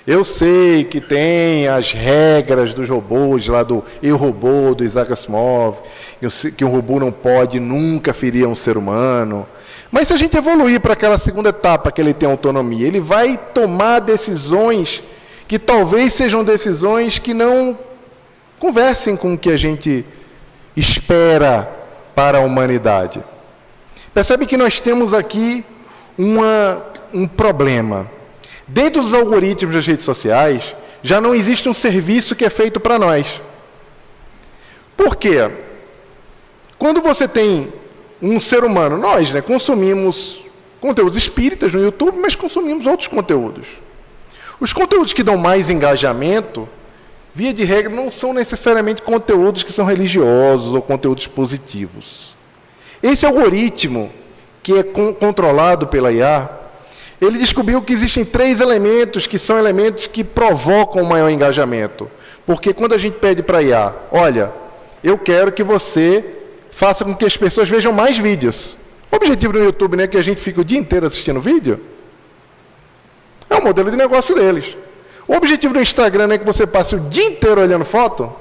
B: Eu sei que tem as regras dos robôs, lá do Eu, Robô, do Isaac Asimov, que um robô não pode nunca ferir um ser humano. Mas se a gente evoluir para aquela segunda etapa, que ele tem autonomia, ele vai tomar decisões que talvez sejam decisões que não conversem com o que a gente espera para a humanidade. Percebe que nós temos aqui um problema. Dentro dos algoritmos das redes sociais, já não existe um serviço que é feito para nós. Por quê? Quando você tem um ser humano, nós, consumimos conteúdos espíritas no YouTube, mas consumimos outros conteúdos. Os conteúdos que dão mais engajamento, via de regra, não são necessariamente conteúdos que são religiosos ou conteúdos positivos. Esse algoritmo, que é controlado pela IA, ele descobriu que existem 3 elementos que são elementos que provocam o maior engajamento. Porque quando a gente pede para a IA, olha, eu quero que você faça com que as pessoas vejam mais vídeos. O objetivo do YouTube não é que a gente fique o dia inteiro assistindo vídeo? É o modelo de negócio deles. O objetivo do Instagram não é que você passe o dia inteiro olhando foto?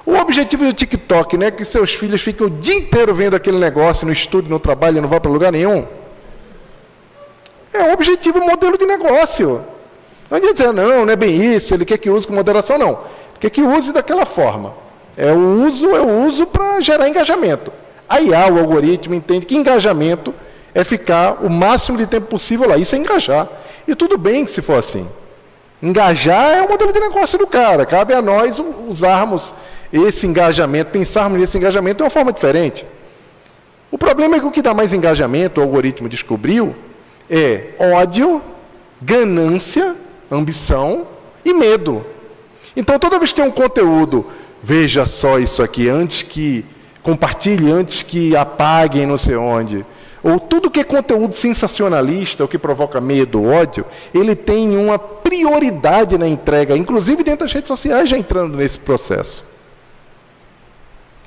B: O objetivo do TikTok não é que seus filhos fiquem o dia inteiro vendo aquele negócio no estúdio, no trabalho, e não vá para lugar nenhum? É o objetivo, modelo de negócio. Não adianta dizer, não é bem isso, ele quer que use com moderação, não. Ele quer que use daquela forma. É o uso para gerar engajamento. A IA, o algoritmo, entende que engajamento é ficar o máximo de tempo possível lá. Isso é engajar. E tudo bem que se for assim. Engajar é o modelo de negócio do cara. Cabe a nós usarmos esse engajamento, pensarmos nesse engajamento de uma forma diferente. O problema é que o que dá mais engajamento, o algoritmo descobriu, é ódio, ganância, ambição e medo. Então, toda vez que tem um conteúdo, veja só isso aqui, antes que compartilhe antes que apaguem não sei onde. Ou tudo que é conteúdo sensacionalista, ou que provoca medo, ódio, ele tem uma prioridade na entrega, inclusive dentro das redes sociais, já entrando nesse processo.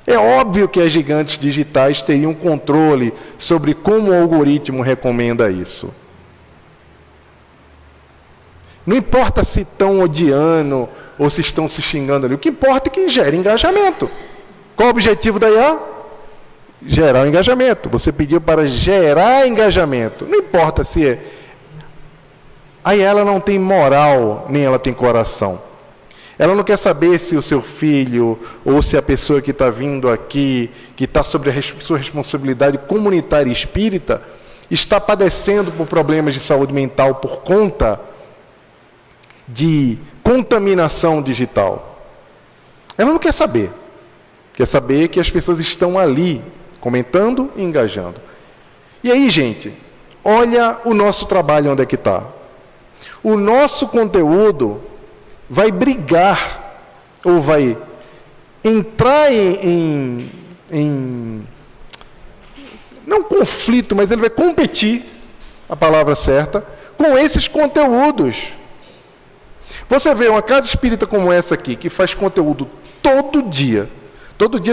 B: É óbvio que as gigantes digitais teriam controle sobre como o algoritmo recomenda isso. Não importa se estão odiando ou se estão se xingando ali, o que importa é que gere engajamento. Qual o objetivo da IA? Gerar o engajamento. Você pediu para gerar engajamento. Não importa se é. Aí ela não tem moral, nem ela tem coração. Ela não quer saber se o seu filho, ou se a pessoa que está vindo aqui, que está sobre a sua responsabilidade comunitária e espírita, está padecendo por problemas de saúde mental por conta de contaminação digital. Ela não quer saber. Quer saber que as pessoas estão ali, comentando e engajando. E aí, gente, olha o nosso trabalho onde é que está. O nosso conteúdo vai brigar, ou vai entrar não conflito, mas ele vai competir, a palavra certa, com esses conteúdos. Você vê uma casa espírita como essa aqui, que faz conteúdo todo dia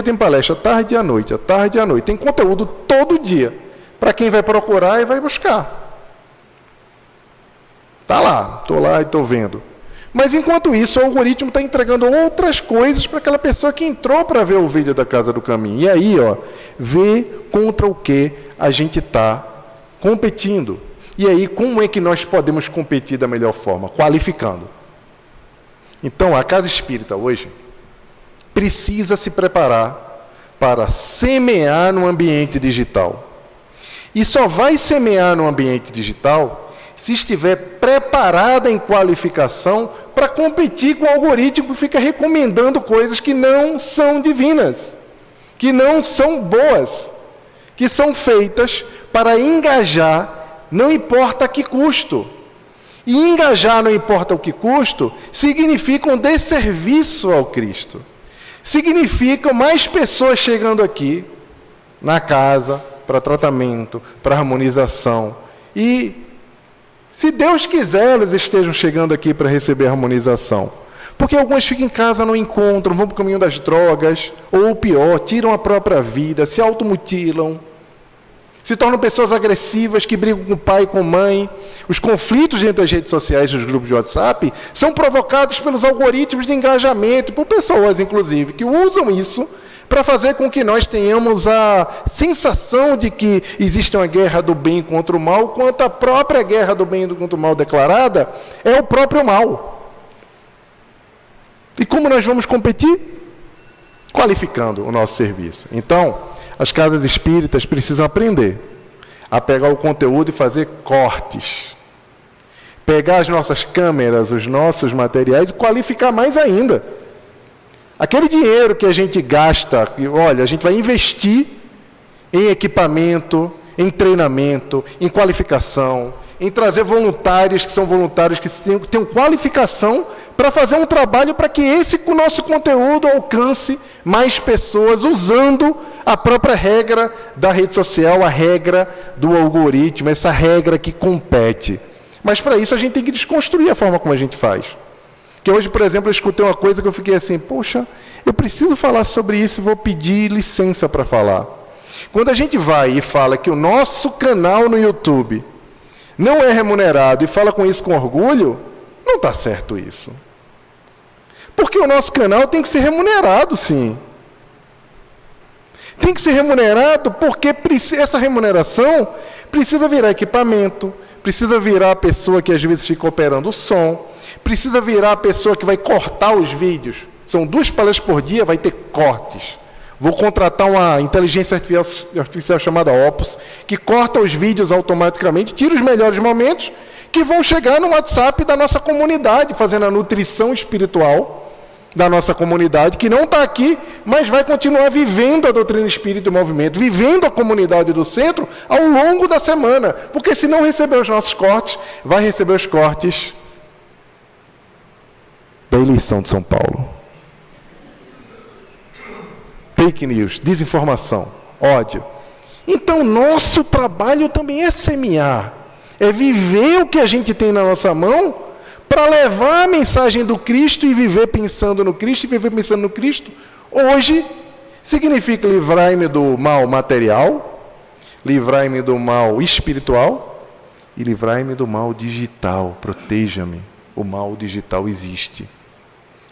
B: tem palestra, tarde e à noite, tem conteúdo todo dia, para quem vai procurar e vai buscar. Está lá, estou lá e estou vendo. Mas, enquanto isso, o algoritmo está entregando outras coisas para aquela pessoa que entrou para ver o vídeo da Casa do Caminho. E aí, vê contra o que a gente está competindo. E aí, como é que nós podemos competir da melhor forma? Qualificando. Então, a Casa Espírita hoje precisa se preparar para semear no ambiente digital. E só vai semear no ambiente digital se estiver preparada em qualificação para competir com o algoritmo que fica recomendando coisas que não são divinas, que não são boas, que são feitas para engajar, não importa a que custo. E engajar, não importa o que custo, significa um desserviço ao Cristo. Significa mais pessoas chegando aqui, na casa, para tratamento, para harmonização. E, se Deus quiser, elas estejam chegando aqui para receber a harmonização. Porque algumas ficam em casa, não encontram, vão para o caminho das drogas, ou pior, tiram a própria vida, se automutilam, se tornam pessoas agressivas, que brigam com o pai e com a mãe. Os conflitos dentro das redes sociais e dos grupos de WhatsApp são provocados pelos algoritmos de engajamento, por pessoas, inclusive, que usam isso para fazer com que nós tenhamos a sensação de que existe uma guerra do bem contra o mal, quanto a própria guerra do bem contra o mal declarada é o próprio mal. E como nós vamos competir? Qualificando o nosso serviço. Então, as casas espíritas precisam aprender a pegar o conteúdo e fazer cortes. Pegar as nossas câmeras, os nossos materiais e qualificar mais ainda. Aquele dinheiro que a gente gasta, olha, a gente vai investir em equipamento, em treinamento, em qualificação, em trazer voluntários que são voluntários que tenham qualificação para fazer um trabalho para que o nosso conteúdo alcance mais pessoas, usando a própria regra da rede social, a regra do algoritmo, essa regra que compete. Mas para isso a gente tem que desconstruir a forma como a gente faz. Que hoje, por exemplo, eu escutei uma coisa que eu fiquei assim, poxa, eu preciso falar sobre isso e vou pedir licença para falar. Quando a gente vai e fala que o nosso canal no YouTube não é remunerado e fala com isso com orgulho, não está certo isso. Porque o nosso canal tem que ser remunerado, sim. Tem que ser remunerado porque essa remuneração precisa virar equipamento, precisa virar a pessoa que às vezes fica operando o som, precisa virar a pessoa que vai cortar os vídeos. São 2 palestras por dia, vai ter cortes. Vou contratar uma inteligência artificial chamada Opus, que corta os vídeos automaticamente, tira os melhores momentos, que vão chegar no WhatsApp da nossa comunidade, fazendo a nutrição espiritual da nossa comunidade, que não está aqui, mas vai continuar vivendo a doutrina espírita e movimento, vivendo a comunidade do centro ao longo da semana. Porque se não receber os nossos cortes, vai receber os cortes da eleição de São Paulo. Tem fake news, desinformação, ódio. Então, nosso trabalho também é semear, é viver o que a gente tem na nossa mão para levar a mensagem do Cristo e viver pensando no Cristo e viver pensando no Cristo. Hoje, significa livrar-me do mal material, livrar-me do mal espiritual e livrar-me do mal digital. Proteja-me. O mal digital existe.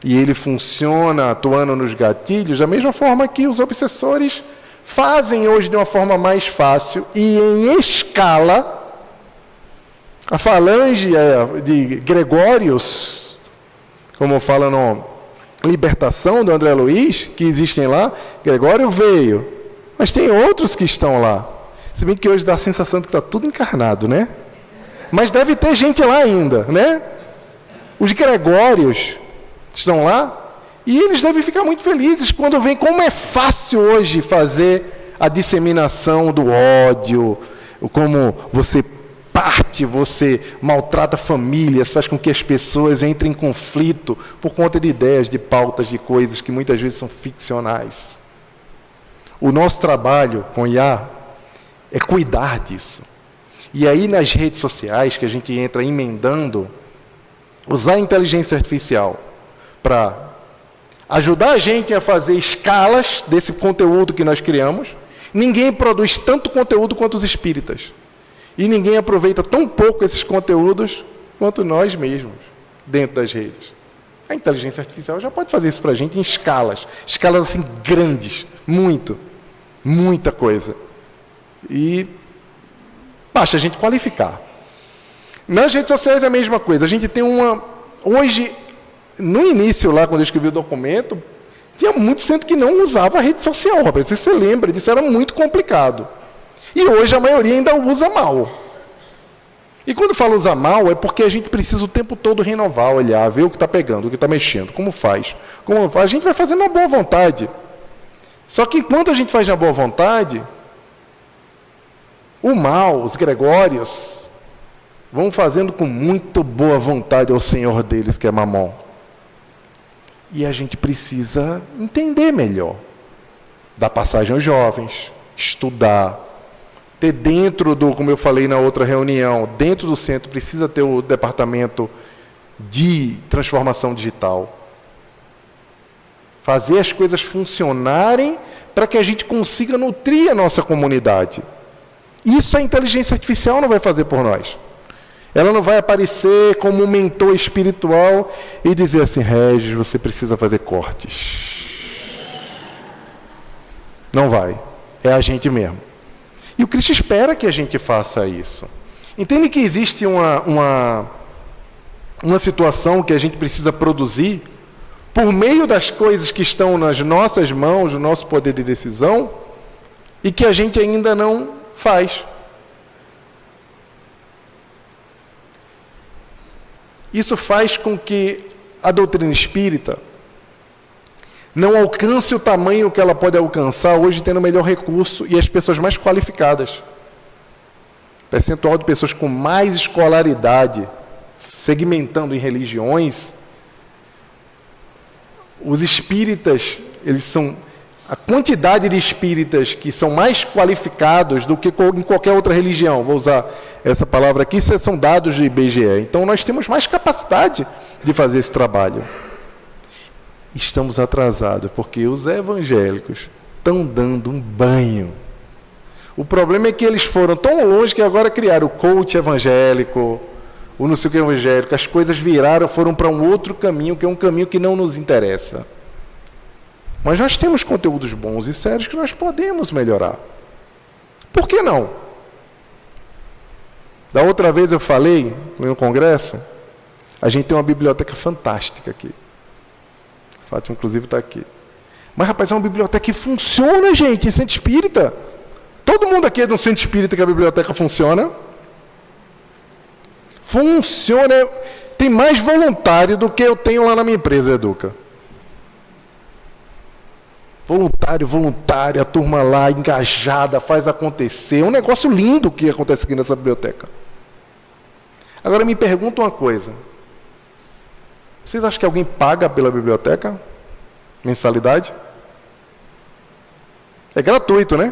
B: E ele funciona atuando nos gatilhos da mesma forma que os obsessores fazem hoje de uma forma mais fácil e em escala. A falange de Gregórios, como fala no Libertação do André Luiz, que existem lá, Gregório veio, mas tem outros que estão lá. Se bem que hoje dá a sensação de que está tudo encarnado, né? Mas deve ter gente lá ainda, né? Os Gregórios estão lá e eles devem ficar muito felizes quando veem como é fácil hoje fazer a disseminação do ódio, como você parte, você maltrata famílias, faz com que as pessoas entrem em conflito por conta de ideias, de pautas, de coisas que muitas vezes são ficcionais. O nosso trabalho com IA é cuidar disso. E aí nas redes sociais que a gente entra emendando, usar a inteligência artificial para ajudar a gente a fazer escalas desse conteúdo que nós criamos. Ninguém produz tanto conteúdo quanto os espíritas. E ninguém aproveita tão pouco esses conteúdos quanto nós mesmos, dentro das redes. A inteligência artificial já pode fazer isso para a gente em escalas assim grandes, muita coisa. E basta a gente qualificar. Nas redes sociais é a mesma coisa. A gente tem hoje, no início lá, quando eu escrevi o documento, tinha muito centro que não usava a rede social, rapaz. Você lembra disso? Era muito complicado. E hoje a maioria ainda usa mal. E quando falo usar mal, é porque a gente precisa o tempo todo renovar, olhar, ver o que está pegando, o que está mexendo, como faz. A gente vai fazendo na boa vontade. Só que enquanto a gente faz na boa vontade, o mal, os Gregórios, vão fazendo com muito boa vontade ao Senhor deles, que é Mamon. E a gente precisa entender melhor. Dar passagem aos jovens, estudar, ter dentro do, como eu falei na outra reunião, dentro do centro precisa ter o departamento de transformação digital. Fazer as coisas funcionarem para que a gente consiga nutrir a nossa comunidade. Isso a inteligência artificial não vai fazer por nós. Ela não vai aparecer como um mentor espiritual e dizer assim, Regis, você precisa fazer cortes. Não vai. É a gente mesmo. E o Cristo espera que a gente faça isso. Entende que existe uma situação que a gente precisa produzir por meio das coisas que estão nas nossas mãos, no nosso poder de decisão, e que a gente ainda não faz. Isso faz com que a doutrina espírita não alcance o tamanho que ela pode alcançar hoje tendo o melhor recurso e as pessoas mais qualificadas. Percentual de pessoas com mais escolaridade, segmentando em religiões, os espíritas, eles são a quantidade de espíritas que são mais qualificados do que em qualquer outra religião. Vou usar essa palavra aqui, isso são dados do IBGE. Então, nós temos mais capacidade de fazer esse trabalho. Estamos atrasados, porque os evangélicos estão dando um banho. O problema é que eles foram tão longe que agora criaram o coach evangélico, o não sei o que evangélico, as coisas viraram, foram para um outro caminho, que é um caminho que não nos interessa. Mas nós temos conteúdos bons e sérios que nós podemos melhorar. Por que não? Da outra vez eu falei, no congresso, a gente tem uma biblioteca fantástica aqui. Fátima, inclusive, está aqui. Mas, rapaz, é uma biblioteca que funciona, gente, em centro espírita. Todo mundo aqui é de um centro espírita que a biblioteca funciona. Funciona. Tem mais voluntário do que eu tenho lá na minha empresa, Educa. Voluntário, a turma lá engajada, faz acontecer. É um negócio lindo que acontece aqui nessa biblioteca. Agora me pergunta uma coisa. Vocês acham que alguém paga pela biblioteca? Mensalidade? É gratuito, né?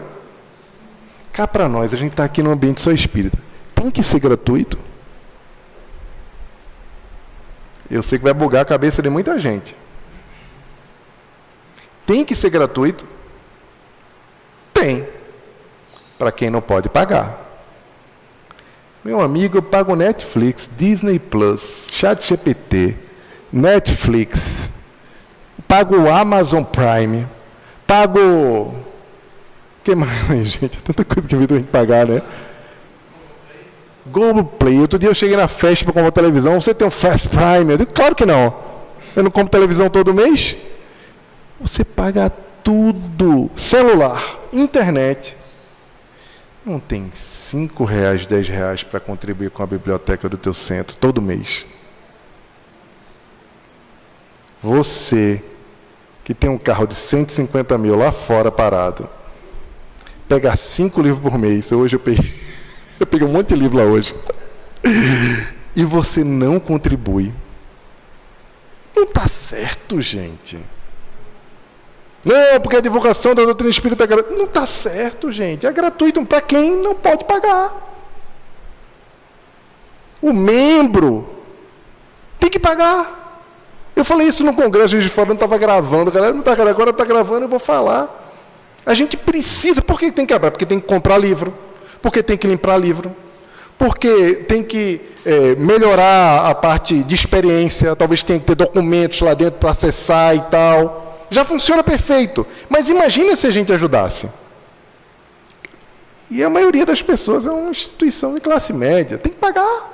B: Cá para nós, a gente está aqui no ambiente só espírita. Tem que ser gratuito? Eu sei que vai bugar a cabeça de muita gente. Tem que ser gratuito? Tem. Para quem não pode pagar. Meu amigo, eu pago Netflix, Disney Plus, ChatGPT, Netflix, pago o Amazon Prime, pago... O que mais, gente? Tanta coisa que eu vi a gente pagar, né? Globoplay. Outro dia eu cheguei na festa para comprar televisão. Você tem um Fast Prime? Eu digo, claro que não. Eu não compro televisão todo mês. Você paga tudo. Celular, internet. Não tem R$5, R$10 para contribuir com a biblioteca do teu centro todo mês. Você, que tem um carro de 150 mil lá fora parado, pega 5 livros por mês. Hoje eu peguei um monte de livro lá hoje. E você não contribui. Não está certo, gente. Não, porque a divulgação da doutrina espírita é gratuita. Não está certo, gente. É gratuito para quem não pode pagar. O membro tem que pagar. Eu falei isso no congresso, de fora não estava gravando. A galera não está gravando, agora está gravando, eu vou falar. A gente precisa. Por que tem que acabar? Porque tem que comprar livro. Porque tem que limpar livro. Porque tem que melhorar a parte de experiência. Talvez tenha que ter documentos lá dentro para acessar e tal. Já funciona perfeito. Mas imagina se a gente ajudasse. E a maioria das pessoas é uma instituição de classe média. Tem que pagar.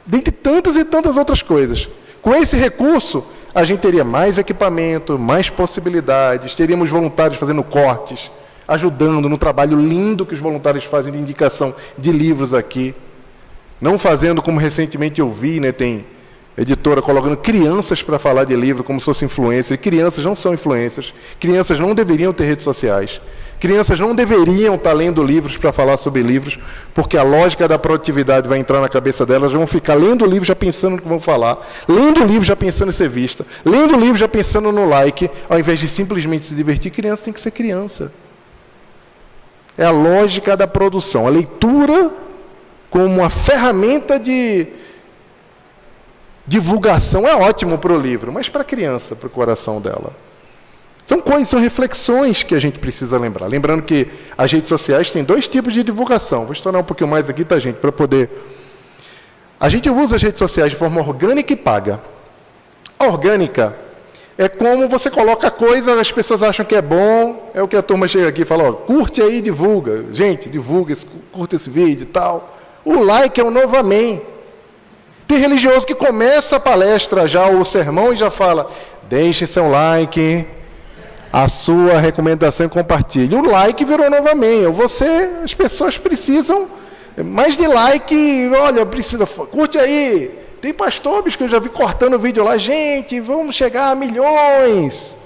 B: Dentre tantas e tantas outras coisas. Com esse recurso, a gente teria mais equipamento, mais possibilidades, teríamos voluntários fazendo cortes, ajudando no trabalho lindo que os voluntários fazem de indicação de livros aqui. Não fazendo como recentemente eu vi, né, tem editora colocando crianças para falar de livro como se fosse influencer. Crianças não são influencers. Crianças não deveriam ter redes sociais. Crianças não deveriam estar lendo livros para falar sobre livros, porque a lógica da produtividade vai entrar na cabeça delas, vão ficar lendo o livro já pensando no que vão falar, lendo o livro já pensando em ser vista, lendo o livro já pensando no like, ao invés de simplesmente se divertir. Criança tem que ser criança. É a lógica da produção. A leitura como uma ferramenta de divulgação é ótimo para o livro, mas para a criança, para o coração dela. São coisas, são reflexões que a gente precisa lembrar. Lembrando que as redes sociais têm 2 tipos de divulgação. Vou estourar um pouquinho mais aqui, tá, gente? Para poder... A gente usa as redes sociais de forma orgânica e paga. A orgânica é como você coloca a coisa, as pessoas acham que é bom, é o que a turma chega aqui e fala, ó, curte aí e divulga. Gente, divulga, curta esse vídeo e tal. O like é o novo amém. Tem religioso que começa a palestra já, o sermão, e já fala, deixe seu like, a sua recomendação e compartilhe. O like virou novo amém. As pessoas precisam mais de like, olha, precisa, curte aí. Tem pastores que eu já vi cortando o vídeo lá, gente, vamos chegar a milhões.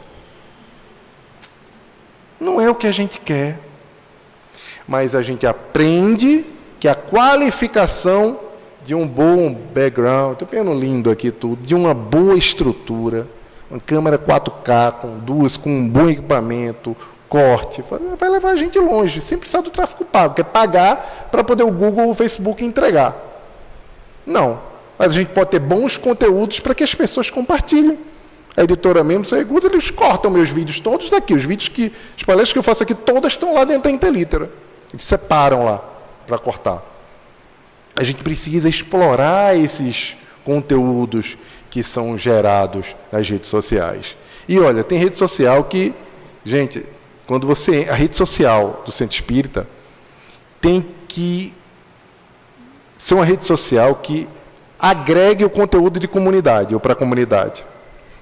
B: Não é o que a gente quer. Mas a gente aprende que a qualificação de um bom background, estou pegando lindo aqui tudo, de uma boa estrutura, uma câmera 4K, com um bom equipamento, corte, vai levar a gente longe, sem precisar do tráfego pago, que é pagar para poder o Google ou o Facebook entregar. Não, mas a gente pode ter bons conteúdos para que as pessoas compartilhem. A editora mesmo, eles cortam meus vídeos todos daqui, as palestras que eu faço aqui, todas estão lá dentro da Interlitera. Eles separam lá para cortar. A gente precisa explorar esses conteúdos que são gerados nas redes sociais. E olha, tem rede social que, gente, a rede social do Centro Espírita tem que ser uma rede social que agregue o conteúdo de comunidade, ou para a comunidade.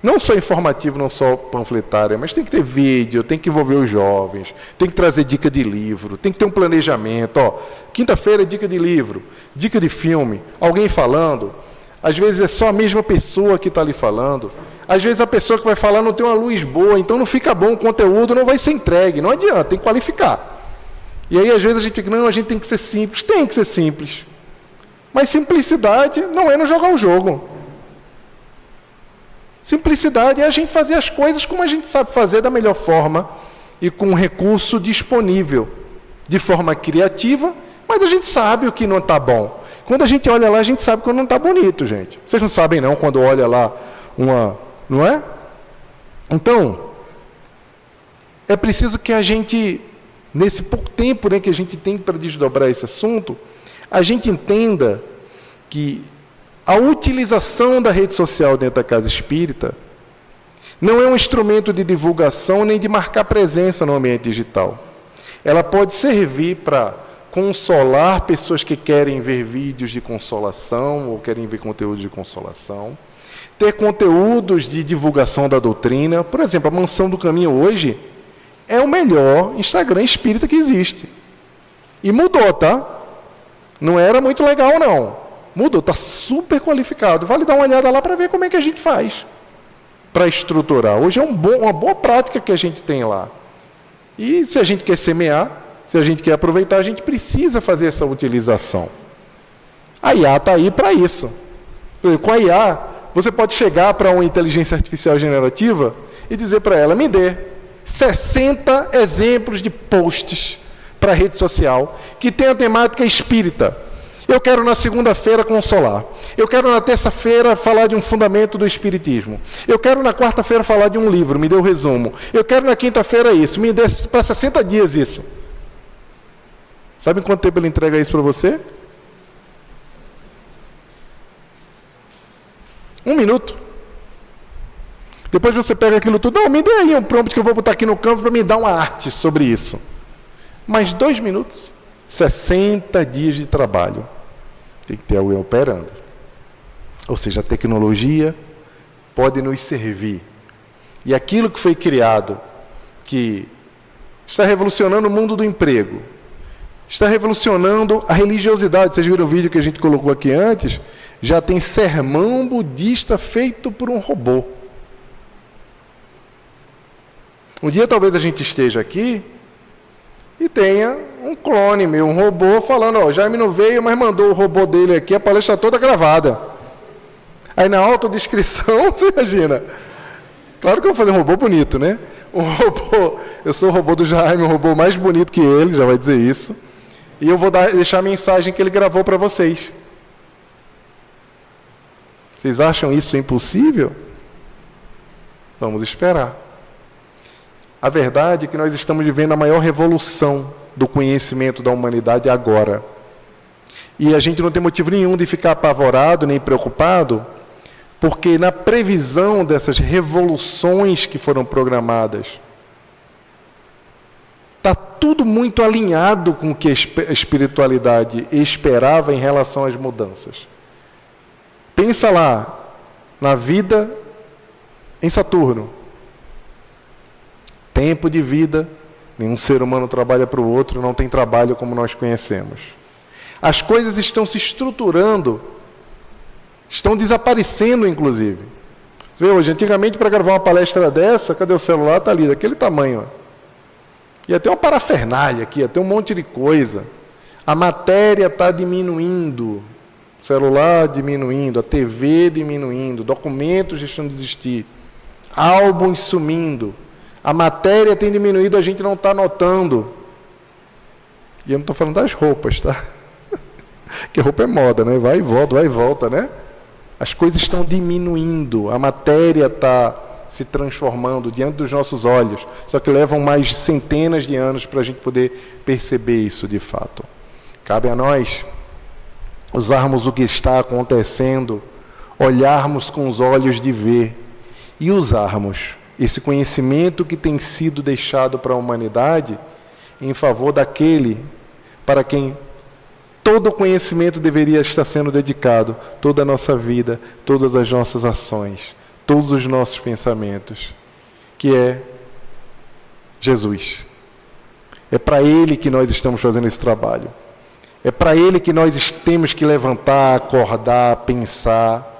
B: Não só informativo, não só panfletária, mas tem que ter vídeo, tem que envolver os jovens, tem que trazer dica de livro, tem que ter um planejamento. Ó, quinta-feira é dica de livro, dica de filme, alguém falando. Às vezes é só a mesma pessoa que está ali falando. Às vezes a pessoa que vai falar não tem uma luz boa, então não fica bom o conteúdo, não vai ser entregue. Não adianta, tem que qualificar. E aí às vezes a gente fica, não, a gente tem que ser simples. Tem que ser simples. Mas simplicidade não é não jogar o jogo. Simplicidade é a gente fazer as coisas como a gente sabe fazer da melhor forma, e com recurso disponível, de forma criativa, mas a gente sabe o que não está bom. Quando a gente olha lá, a gente sabe quando não está bonito, gente. Vocês não sabem não, quando olha lá não é? Então, é preciso que a gente, nesse pouco tempo, né, que a gente tem para desdobrar esse assunto, a gente entenda que a utilização da rede social dentro da casa espírita não é um instrumento de divulgação nem de marcar presença no ambiente digital. Ela pode servir para consolar pessoas que querem ver vídeos de consolação ou querem ver conteúdos de consolação, ter conteúdos de divulgação da doutrina. Por exemplo, a Mansão do Caminho hoje é o melhor Instagram espírita que existe. E mudou, tá? Não era muito legal, não. Mudou, está super qualificado. Vale dar uma olhada lá para ver como é que a gente faz para estruturar. Hoje é uma boa prática que a gente tem lá. E se a gente quer semear, se a gente quer aproveitar, a gente precisa fazer essa utilização. A IA está aí para isso. Com a IA, você pode chegar para uma inteligência artificial generativa e dizer para ela, me dê 60 exemplos de posts para a rede social que tenha temática espírita. Eu quero na segunda-feira consolar. Eu quero na terça-feira falar de um fundamento do espiritismo. Eu quero na quarta-feira falar de um livro, me dê o resumo. Eu quero na quinta-feira isso, me dê para 60 dias isso. Sabe em quanto tempo ele entrega isso para você? 1 minuto. Depois você pega aquilo tudo. Não, me dê aí um prompt que eu vou botar aqui no Canva para me dar uma arte sobre isso. Mais 2 minutos. 60 dias de trabalho. Tem que ter alguém operando. Ou seja, a tecnologia pode nos servir. E aquilo que foi criado, que está revolucionando o mundo do emprego, está revolucionando a religiosidade. Vocês viram o vídeo que a gente colocou aqui antes? Já tem sermão budista feito por um robô. Um dia talvez a gente esteja aqui e tenha um clone meu, um robô, falando, ó, Jaime não veio, mas mandou o robô dele aqui, a palestra toda gravada. Aí na autodescrição, você imagina. Claro que eu vou fazer um robô bonito, né? Um robô, eu sou o robô do Jaime, um robô mais bonito que ele, já vai dizer isso. E eu vou deixar a mensagem que ele gravou para vocês. Vocês acham isso impossível? Vamos esperar. A verdade é que nós estamos vivendo a maior revolução do conhecimento da humanidade agora. E a gente não tem motivo nenhum de ficar apavorado nem preocupado, porque na previsão dessas revoluções que foram programadas, está tudo muito alinhado com o que a espiritualidade esperava em relação às mudanças. Pensa lá, na vida em Saturno. Tempo de vida, nenhum ser humano trabalha para o outro, não tem trabalho como nós conhecemos. As coisas estão se estruturando, estão desaparecendo, inclusive. Você vê hoje, antigamente, para gravar uma palestra dessa, cadê o celular? Está ali, daquele tamanho. Ó. Ia ter uma parafernália aqui, ia ter um monte de coisa. A matéria está diminuindo, o celular diminuindo, a TV diminuindo, documentos deixando de existir, álbuns sumindo. A matéria tem diminuído, a gente não está notando. E eu não estou falando das roupas, tá? Porque roupa é moda, né? Vai e volta, né? As coisas estão diminuindo, a matéria está se transformando diante dos nossos olhos. Só que levam mais centenas de anos para a gente poder perceber isso de fato. Cabe a nós usarmos o que está acontecendo, olharmos com os olhos de ver e usarmos esse conhecimento que tem sido deixado para a humanidade em favor daquele para quem todo o conhecimento deveria estar sendo dedicado, toda a nossa vida, todas as nossas ações, todos os nossos pensamentos, que é Jesus. É para Ele que nós estamos fazendo esse trabalho. É para Ele que nós temos que levantar, acordar, pensar,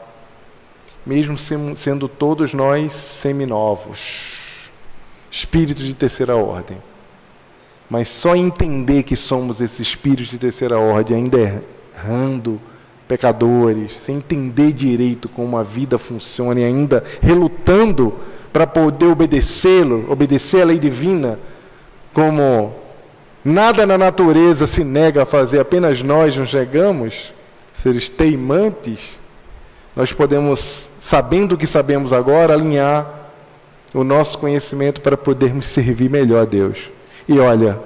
B: mesmo sendo todos nós seminovos, espíritos de terceira ordem. Mas só entender que somos esses espíritos de terceira ordem, ainda errando, pecadores, sem entender direito como a vida funciona e ainda relutando para poder obedecê-lo, obedecer a lei divina, como nada na natureza se nega a fazer, apenas nós nos negamos, seres teimantes, nós podemos, sabendo o que sabemos agora, alinhar o nosso conhecimento para podermos servir melhor a Deus. E olha,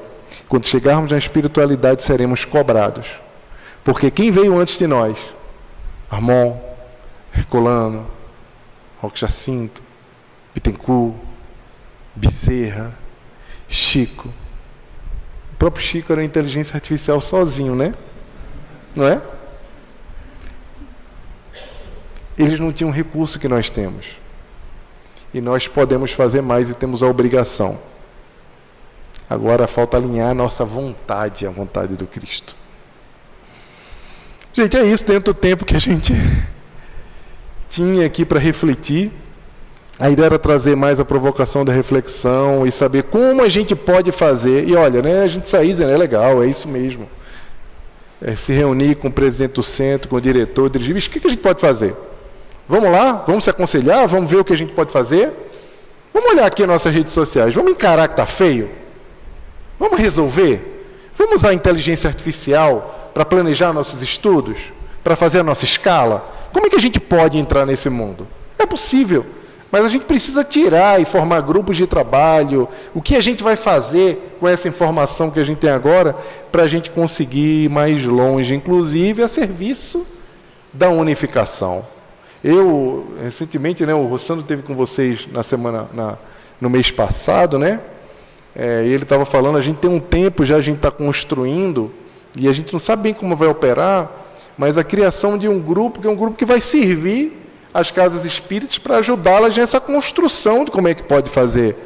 B: quando chegarmos na espiritualidade, seremos cobrados. Porque quem veio antes de nós? Armon, Herculano, Roque Jacinto, Bittencourt, Bezerra, Chico. O próprio Chico era uma inteligência artificial sozinho, né? Não é? Eles não tinham o recurso que nós temos. E nós podemos fazer mais e temos a obrigação. Agora falta alinhar a nossa vontade à vontade do Cristo. Gente, é isso, dentro do tempo que a gente tinha aqui para refletir. A ideia era trazer mais a provocação da reflexão e saber como a gente pode fazer. E olha, né, a gente sair dizendo, é legal, é isso mesmo. Se reunir com o presidente do centro, com o diretor, dirigir, o que a gente pode fazer? Vamos lá, vamos se aconselhar, vamos ver o que a gente pode fazer. Vamos olhar aqui as nossas redes sociais, vamos encarar que está feio? Vamos resolver? Vamos usar a inteligência artificial para planejar nossos estudos? Para fazer a nossa escala? Como é que a gente pode entrar nesse mundo? É possível, mas a gente precisa tirar e formar grupos de trabalho. O que a gente vai fazer com essa informação que a gente tem agora para a gente conseguir ir mais longe, inclusive a serviço da unificação. Eu, recentemente, né, o Rossano esteve com vocês no mês passado, né? E ele estava falando, a gente tem um tempo já, a gente está construindo, e a gente não sabe bem como vai operar, mas a criação de um grupo, que é um grupo que vai servir as casas espíritas para ajudá-las nessa construção de como é que pode fazer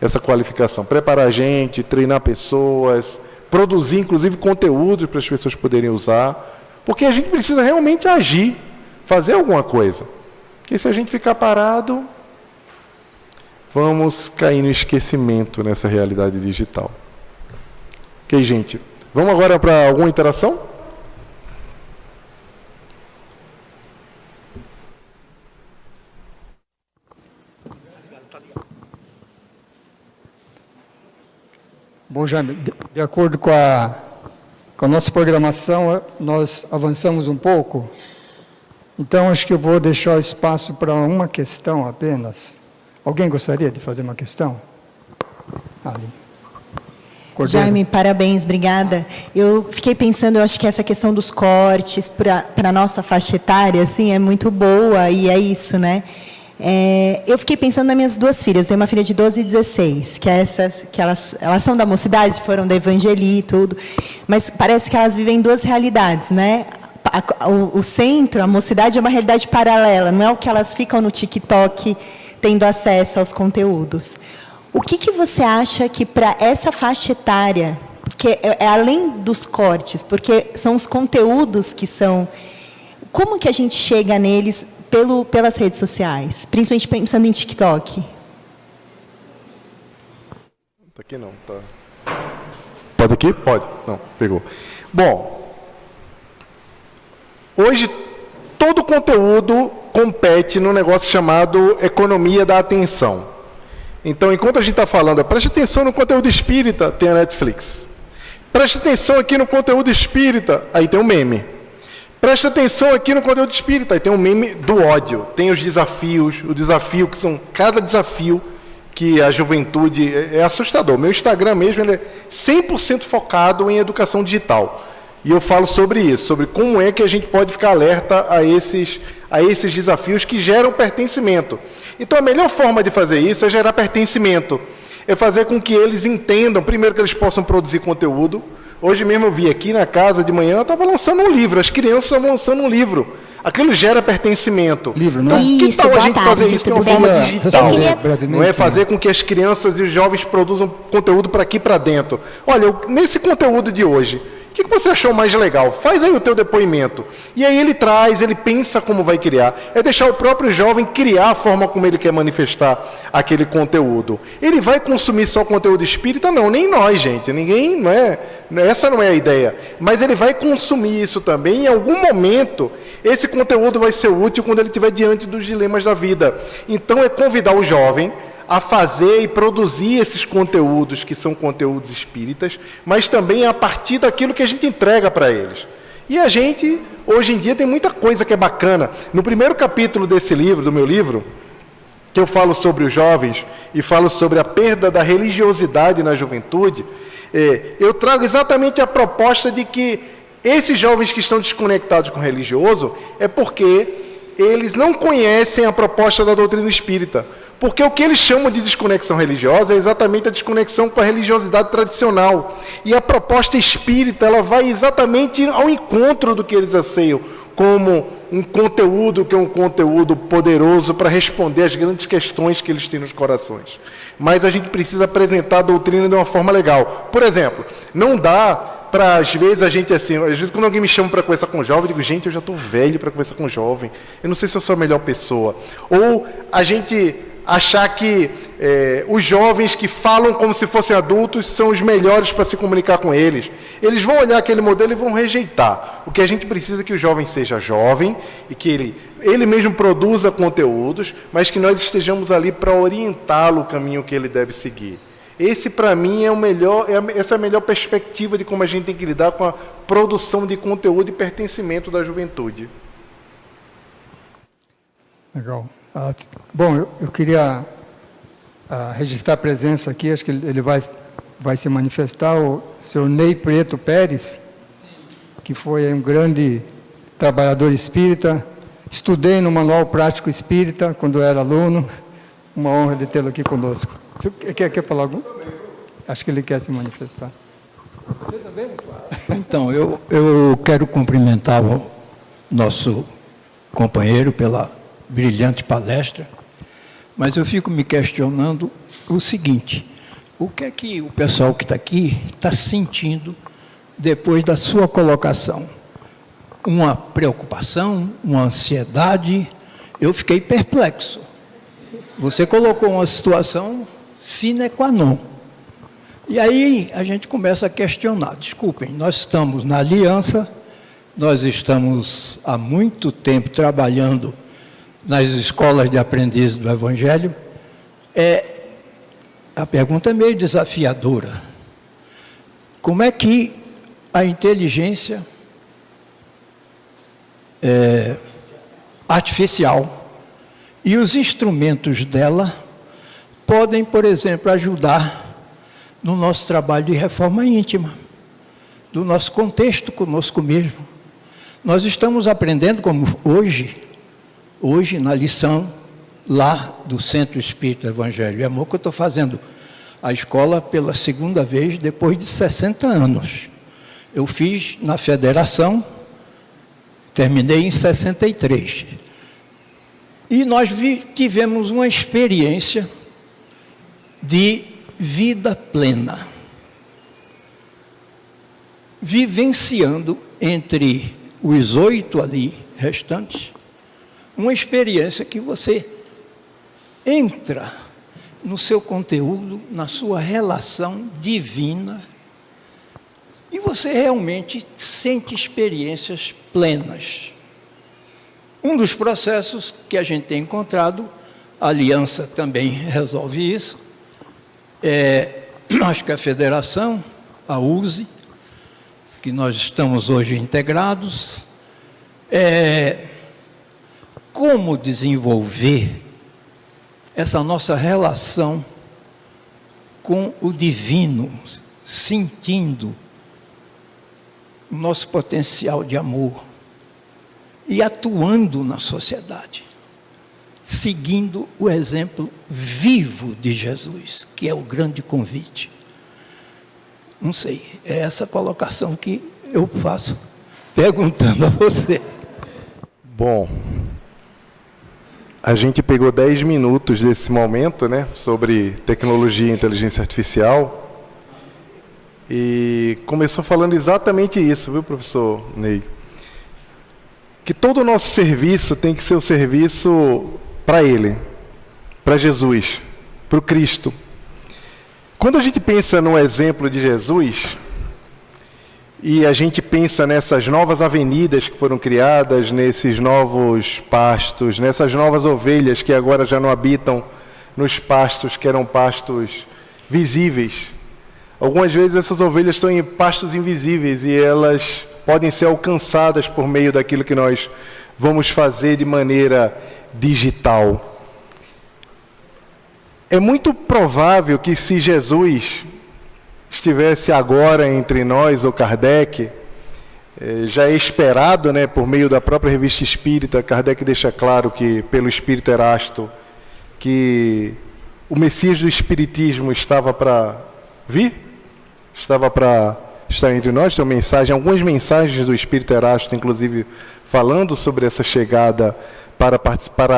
B: essa qualificação. Preparar a gente, treinar pessoas, produzir, inclusive, conteúdos para as pessoas poderem usar, porque a gente precisa realmente agir, fazer alguma coisa. Porque se a gente ficar parado, vamos cair no esquecimento nessa realidade digital. Ok, gente? Vamos agora para alguma interação?
A: Bom, Jaime, de acordo com a nossa programação, nós avançamos um pouco. Então, acho que eu vou deixar espaço para uma questão apenas. Alguém gostaria de fazer uma questão? Ali. Cordeiro.
C: Jaime, parabéns, obrigada. Eu fiquei pensando, eu acho que essa questão dos cortes para a nossa faixa etária, assim, é muito boa, e é isso, né? Eu fiquei pensando nas minhas duas filhas, tenho uma filha de 12 e 16, que elas são da mocidade, foram da Evangeli e tudo, mas parece que elas vivem duas realidades, né? O centro, a mocidade é uma realidade paralela, não é o que elas ficam no TikTok tendo acesso aos conteúdos. O que você acha que para essa faixa etária, que é além dos cortes, porque são os conteúdos que são... Como que a gente chega neles pelas redes sociais? Principalmente pensando em TikTok.
B: Tá aqui não, tá. Pode aqui? Pode. Não, pegou. Bom, hoje todo conteúdo compete num negócio chamado economia da atenção. Então, enquanto a gente está falando, preste atenção no conteúdo espírita, tem a Netflix. Preste atenção aqui no conteúdo espírita, aí tem um meme. Preste atenção aqui no conteúdo espírita, aí tem um meme do ódio. Tem os desafios, o desafio que são cada desafio que a juventude... É assustador. Meu Instagram mesmo ele é 100% focado em educação digital. E eu falo sobre isso, sobre como é que a gente pode ficar alerta a esses desafios que geram pertencimento. Então, a melhor forma de fazer isso é gerar pertencimento. É fazer com que eles entendam, primeiro, que eles possam produzir conteúdo. Hoje mesmo eu vi aqui na casa de manhã, estava lançando um livro, as crianças estavam lançando um livro. Aquilo gera pertencimento.
A: Livro, não é?
C: Isso,
B: que tal a gente fazer isso de uma forma digital?
A: Queria...
B: Não é fazer com que as crianças e os jovens produzam conteúdo para aqui para dentro. Olha, nesse conteúdo de hoje, o que você achou mais legal? Faz aí o teu depoimento. E aí ele traz, ele pensa como vai criar. É deixar o próprio jovem criar a forma como ele quer manifestar aquele conteúdo. Ele vai consumir só conteúdo espírita? Não, nem nós, gente. Ninguém, não é, essa não é a ideia. Mas ele vai consumir isso também. Em algum momento, esse conteúdo vai ser útil quando ele estiver diante dos dilemas da vida. Então, é convidar o jovem a fazer e produzir esses conteúdos, que são conteúdos espíritas, mas também a partir daquilo que a gente entrega para eles. E a gente, hoje em dia, tem muita coisa que é bacana. No primeiro capítulo desse livro, do meu livro, que eu falo sobre os jovens e falo sobre a perda da religiosidade na juventude, eu trago exatamente a proposta de que esses jovens que estão desconectados com o religioso é porque eles não conhecem a proposta da doutrina espírita. Porque o que eles chamam de desconexão religiosa é exatamente a desconexão com a religiosidade tradicional. E a proposta espírita, ela vai exatamente ao encontro do que eles anseiam, como um conteúdo que é um conteúdo poderoso para responder às grandes questões que eles têm nos corações. Mas a gente precisa apresentar a doutrina de uma forma legal. Por exemplo, não dá para, às vezes, a gente assim, às vezes quando alguém me chama para conversar com um jovem, eu digo, gente, eu já estou velho para conversar com um jovem, eu não sei se eu sou a melhor pessoa. Ou a gente achar que os jovens que falam como se fossem adultos são os melhores para se comunicar com eles. Eles vão olhar aquele modelo e vão rejeitar. O que a gente precisa é que o jovem seja jovem e que ele mesmo produza conteúdos, mas que nós estejamos ali para orientá-lo o caminho que ele deve seguir. Esse, para mim, essa é a melhor perspectiva de como a gente tem que lidar com a produção de conteúdo e pertencimento da juventude.
A: Legal. Bom, eu queria registrar a presença aqui, acho que ele vai se manifestar, o senhor Ney Preto Pérez, que foi um grande trabalhador espírita. Estudei no Manual Prático Espírita, quando eu era aluno. Uma honra de tê-lo aqui conosco. Você quer falar algum? Acho que ele quer se manifestar. Você também?
D: Então, eu quero cumprimentar o nosso companheiro pela brilhante palestra, mas eu fico me questionando o seguinte: o que é que o pessoal que está aqui está sentindo depois da sua colocação? Uma preocupação, uma ansiedade? Eu fiquei perplexo. Você colocou uma situação sine qua non. E aí a gente começa a questionar. Desculpem, nós estamos na aliança, nós estamos há muito tempo trabalhando nas escolas de aprendizes do Evangelho. A pergunta é meio desafiadora. Como é que a inteligência artificial e os instrumentos dela podem, por exemplo, ajudar no nosso trabalho de reforma íntima, do nosso contexto conosco mesmo? Nós estamos aprendendo, como hoje na lição lá do Centro Espírita Evangelho e Amor, que eu estou fazendo a escola pela segunda vez depois de 60 anos. Eu fiz na Federação, terminei em 63. E nós tivemos uma experiência de vida plena, vivenciando entre os 8 ali restantes, uma experiência que você entra no seu conteúdo, na sua relação divina, e você realmente sente experiências plenas. Um dos processos que a gente tem encontrado, a aliança também resolve isso, acho que a federação, a USE, que nós estamos hoje integrados, como desenvolver essa nossa relação com o divino, sentindo o nosso potencial de amor e atuando na sociedade, seguindo o exemplo vivo de Jesus, que é o grande convite. Não sei, é essa colocação que eu faço, perguntando a você.
B: Bom, a gente pegou 10 minutos desse momento, né, sobre tecnologia e inteligência artificial, e começou falando exatamente isso, viu, professor Ney? Que todo o nosso serviço tem que ser o serviço para Ele, para Jesus, para o Cristo. Quando a gente pensa no exemplo de Jesus, e a gente pensa nessas novas avenidas que foram criadas, nesses novos pastos, nessas novas ovelhas que agora já não habitam nos pastos que eram pastos visíveis. Algumas vezes essas ovelhas estão em pastos invisíveis e elas podem ser alcançadas por meio daquilo que nós vamos fazer de maneira digital. É muito provável que se Jesus estivesse agora entre nós, ou Kardec, já é esperado, né, por meio da própria Revista Espírita, Kardec deixa claro que, pelo Espírito Erasto, que o Messias do Espiritismo estava para vir, estava para estar entre nós. Tem uma mensagem, algumas mensagens do Espírito Erasto, inclusive, falando sobre essa chegada para participar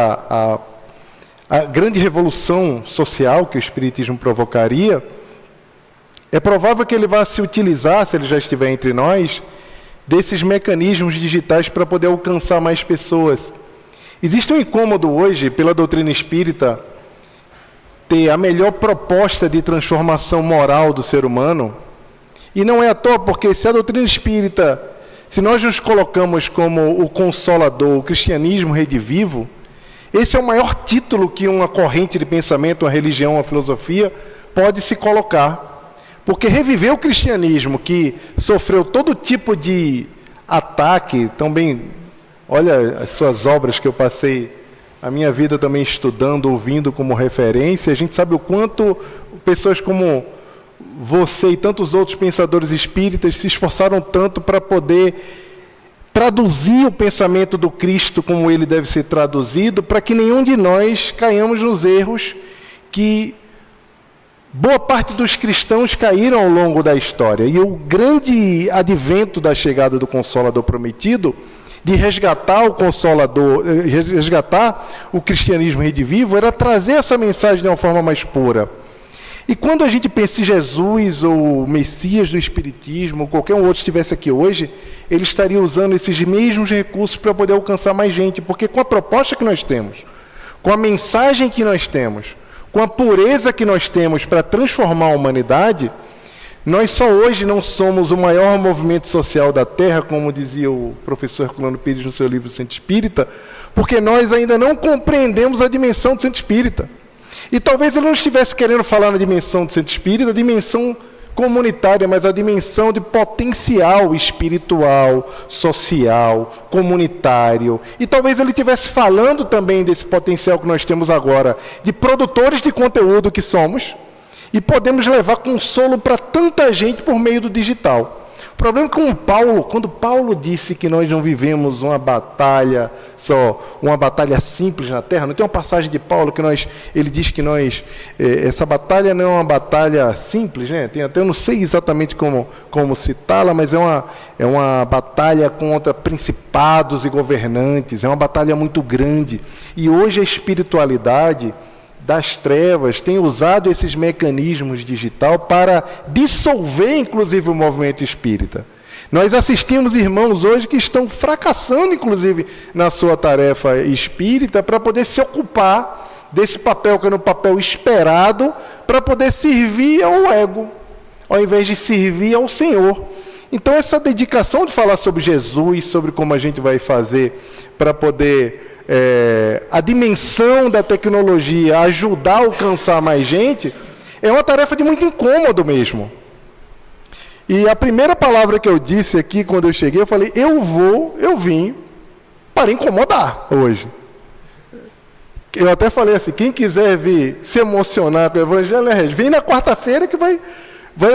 B: a grande revolução social que o Espiritismo provocaria. É provável que ele vá se utilizar, se ele já estiver entre nós, desses mecanismos digitais para poder alcançar mais pessoas. Existe um incômodo hoje, pela doutrina espírita, ter a melhor proposta de transformação moral do ser humano, e não é à toa, porque se a doutrina espírita, se nós nos colocamos como o Consolador, o cristianismo redivivo, esse é o maior título que uma corrente de pensamento, uma religião, uma filosofia pode se colocar. Porque reviver o cristianismo, que sofreu todo tipo de ataque, também, olha as suas obras que eu passei a minha vida também estudando, ouvindo como referência, a gente sabe o quanto pessoas como você e tantos outros pensadores espíritas se esforçaram tanto para poder traduzir o pensamento do Cristo como ele deve ser traduzido, para que nenhum de nós caiamos nos erros que boa parte dos cristãos caíram ao longo da história. E o grande advento da chegada do Consolador prometido, de resgatar o Consolador, resgatar o cristianismo redivivo, era trazer essa mensagem de uma forma mais pura. E quando a gente pensa em Jesus, ou o Messias do Espiritismo, ou qualquer um outro estivesse aqui hoje, ele estaria usando esses mesmos recursos para poder alcançar mais gente, porque com a proposta que nós temos, com a mensagem que nós temos, com a pureza que nós temos para transformar a humanidade, nós só hoje não somos o maior movimento social da Terra, como dizia o professor Herculano Pires no seu livro Centro Espírita, porque nós ainda não compreendemos a dimensão do Centro Espírita. E talvez ele não estivesse querendo falar na dimensão do Centro Espírita, a dimensão comunitária, mas a dimensão de potencial espiritual, social, comunitário. E talvez ele estivesse falando também desse potencial que nós temos agora, de produtores de conteúdo que somos, e podemos levar consolo para tanta gente por meio do digital. O problema é que quando Paulo disse que nós não vivemos uma batalha simples na Terra, não tem uma passagem de Paulo que ele diz que essa batalha não é uma batalha simples, né? Eu não sei exatamente como citá-la, mas é uma batalha contra principados e governantes, é uma batalha muito grande. E hoje a espiritualidade das trevas tem usado esses mecanismos digital para dissolver, inclusive, o movimento espírita. Nós assistimos irmãos hoje que estão fracassando, inclusive, na sua tarefa espírita, para poder se ocupar desse papel, que é um papel esperado, para poder servir ao ego, ao invés de servir ao Senhor. Então, essa dedicação de falar sobre Jesus, sobre como a gente vai fazer para poder a dimensão da tecnologia ajudar a alcançar mais gente, é uma tarefa de muito incômodo mesmo. E a primeira palavra que eu disse aqui, quando eu cheguei, eu falei, eu vim para incomodar hoje. Eu até falei assim, quem quiser vir se emocionar com o Evangelho, vem na quarta-feira que vai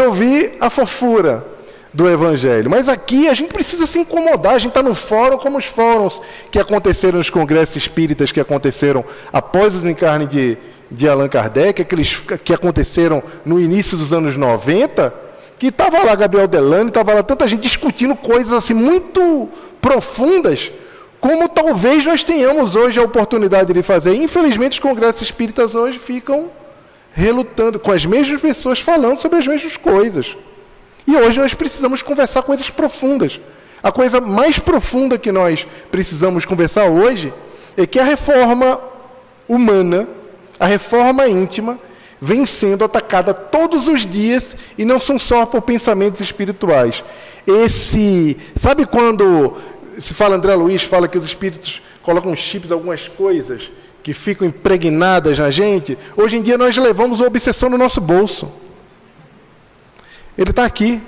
B: ouvir a fofura do Evangelho. Mas aqui a gente precisa se incomodar, a gente está no fórum como os fóruns que aconteceram nos congressos espíritas que aconteceram após o desencarne de Allan Kardec, aqueles que aconteceram no início dos anos 90, que estava lá Gabriel Delano, estava lá tanta gente discutindo coisas assim muito profundas, como talvez nós tenhamos hoje a oportunidade de fazer. Infelizmente, os congressos espíritas hoje ficam relutando, com as mesmas pessoas falando sobre as mesmas coisas. E hoje nós precisamos conversar coisas profundas. A coisa mais profunda que nós precisamos conversar hoje é que a reforma humana, a reforma íntima, vem sendo atacada todos os dias, e não são só por pensamentos espirituais. Sabe quando se fala, André Luiz fala que os espíritos colocam chips, algumas coisas, que ficam impregnadas na gente, hoje em dia nós levamos a obsessão no nosso bolso. Ele está aqui.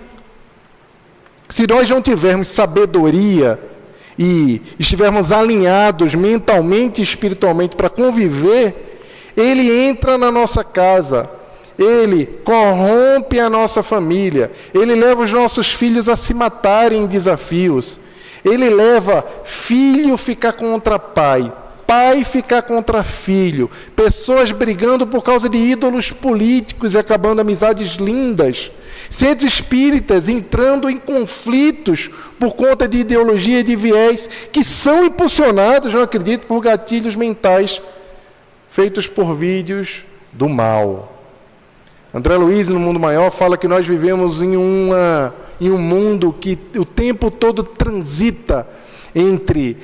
B: Se nós não tivermos sabedoria e estivermos alinhados mentalmente e espiritualmente para conviver, ele entra na nossa casa, ele corrompe a nossa família, ele leva os nossos filhos a se matarem em desafios, ele leva filho ficar contra pai, pai ficar contra filho, pessoas brigando por causa de ídolos políticos e acabando amizades lindas, centros espíritas entrando em conflitos por conta de ideologia e de viés que são impulsionados, não acredito, por gatilhos mentais feitos por vídeos do mal. André Luiz, no Mundo Maior, fala que nós vivemos em um mundo que o tempo todo transita entre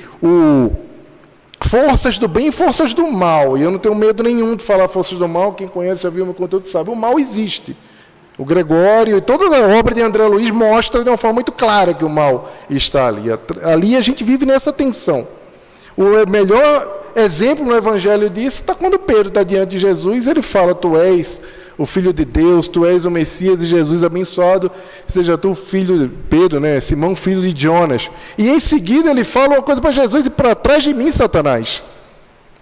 B: forças do bem e forças do mal. E eu não tenho medo nenhum de falar forças do mal, quem conhece, já viu meu conteúdo, sabe. O mal existe. O Gregório e toda a obra de André Luiz mostra de uma forma muito clara que o mal está ali. Ali a gente vive nessa tensão. O melhor exemplo no Evangelho disso está quando Pedro está diante de Jesus, ele fala: tu és o Filho de Deus, tu és o Messias, e Jesus, abençoado seja tu, filho de Pedro, né? Simão, filho de Jonas. E em seguida ele fala uma coisa para Jesus: e para trás de mim, Satanás.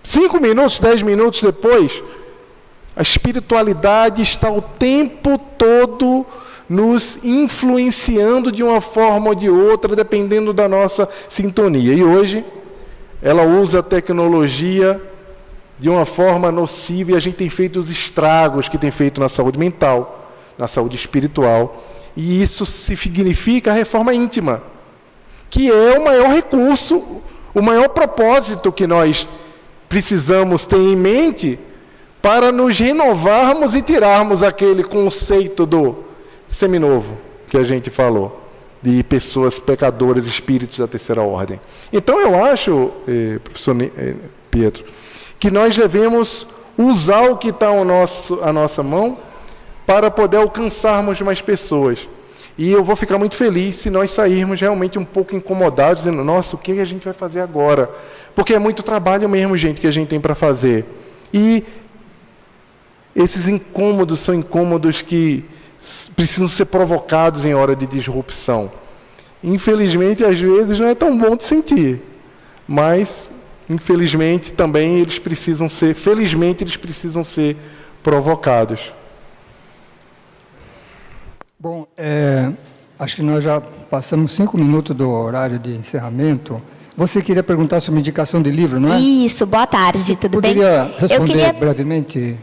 B: 5 minutos, 10 minutos depois, a espiritualidade está o tempo todo nos influenciando de uma forma ou de outra, dependendo da nossa sintonia. E hoje ela usa a tecnologia de uma forma nociva, e a gente tem feito os estragos que tem feito na saúde mental, na saúde espiritual, e isso significa a reforma íntima, que é o maior recurso, o maior propósito que nós precisamos ter em mente para nos renovarmos e tirarmos aquele conceito do seminovo que a gente falou, de pessoas pecadoras, espíritos da terceira ordem. Então eu acho, professor Pietro, que nós devemos usar o que está à nossa mão para poder alcançarmos mais pessoas. E eu vou ficar muito feliz se nós sairmos realmente um pouco incomodados, dizendo: nossa, o que a gente vai fazer agora? Porque é muito trabalho mesmo, gente, que a gente tem para fazer. E esses incômodos são incômodos que precisam ser provocados em hora de disrupção. Infelizmente, às vezes, não é tão bom de sentir, mas infelizmente também eles precisam ser, felizmente eles precisam ser provocados.
A: Bom, acho que nós já passamos 5 minutos do horário de encerramento. Você queria perguntar sobre indicação de livro, não é?
E: Isso, boa tarde, tudo bem?
A: Poderia responder brevemente?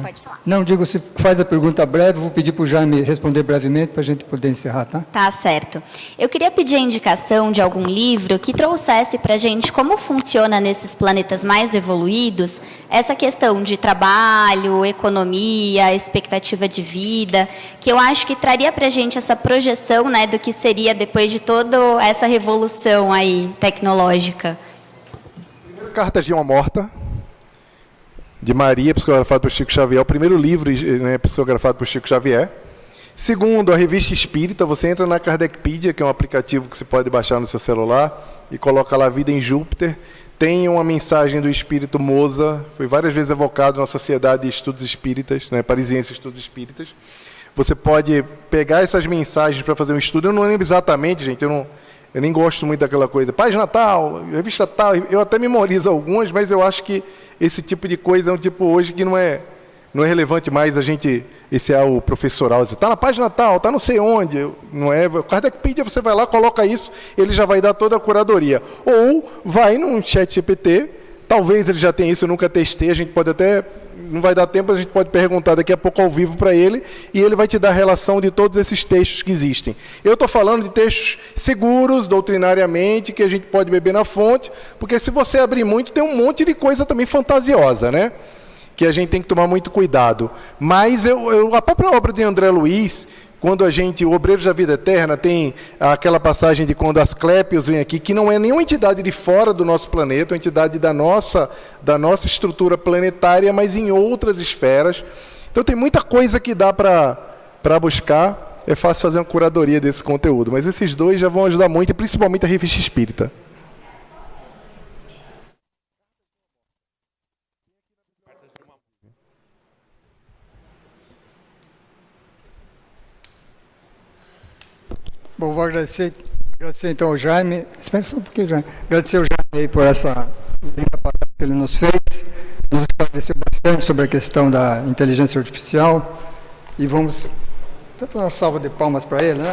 E: Pode falar.
A: Não, digo, se faz a pergunta breve, vou pedir para o Jaime responder brevemente para a gente poder encerrar, tá?
E: Tá certo. Eu queria pedir a indicação de algum livro que trouxesse para a gente como funciona nesses planetas mais evoluídos essa questão de trabalho, economia, expectativa de vida, que eu acho que traria para a gente essa projeção, né, do que seria depois de toda essa revolução aí tecnológica.
B: Primeiro, Cartas de uma Morta, de Maria, psicografado por Chico Xavier, o primeiro livro, né, psicografado por Chico Xavier. Segundo, a Revista Espírita, você entra na Kardecpedia, que é um aplicativo que você pode baixar no seu celular, e coloca lá Vida em Júpiter. Tem uma mensagem do Espírito Moza, foi várias vezes evocado na Sociedade de Estudos Espíritas, né, Parisiense Estudos Espíritas. Você pode pegar essas mensagens para fazer um estudo. Eu não lembro exatamente, gente, eu nem gosto muito daquela coisa. Página tal, revista tal, eu até memorizo algumas, mas eu acho que esse tipo de coisa é um tipo hoje que não é relevante mais a gente, esse é o professoral, está na página tal, está não sei onde, não é? O Kardecpedia, você vai lá, coloca isso, ele já vai dar toda a curadoria. Ou vai num chat GPT, talvez ele já tenha isso, eu nunca testei, a gente pode até, não vai dar tempo, a gente pode perguntar daqui a pouco ao vivo para ele, e ele vai te dar a relação de todos esses textos que existem. Eu estou falando de textos seguros, doutrinariamente, que a gente pode beber na fonte, porque se você abrir muito, tem um monte de coisa também fantasiosa, né? Que a gente tem que tomar muito cuidado. Mas a própria obra de André Luiz, quando o Obreiros da Vida Eterna, tem aquela passagem de quando Asclépios vem aqui, que não é nenhuma entidade de fora do nosso planeta, uma entidade da nossa estrutura planetária, mas em outras esferas. Então tem muita coisa que dá para buscar, é fácil fazer uma curadoria desse conteúdo, mas esses dois já vão ajudar muito, e principalmente a Revista Espírita.
A: Bom, vou agradecer então ao Jaime, espera só um pouquinho, Jaime. Agradecer ao Jaime aí por essa linda palestra que ele nos fez, nos esclareceu bastante sobre a questão da inteligência artificial, e vamos dar uma salva de palmas para ele, né?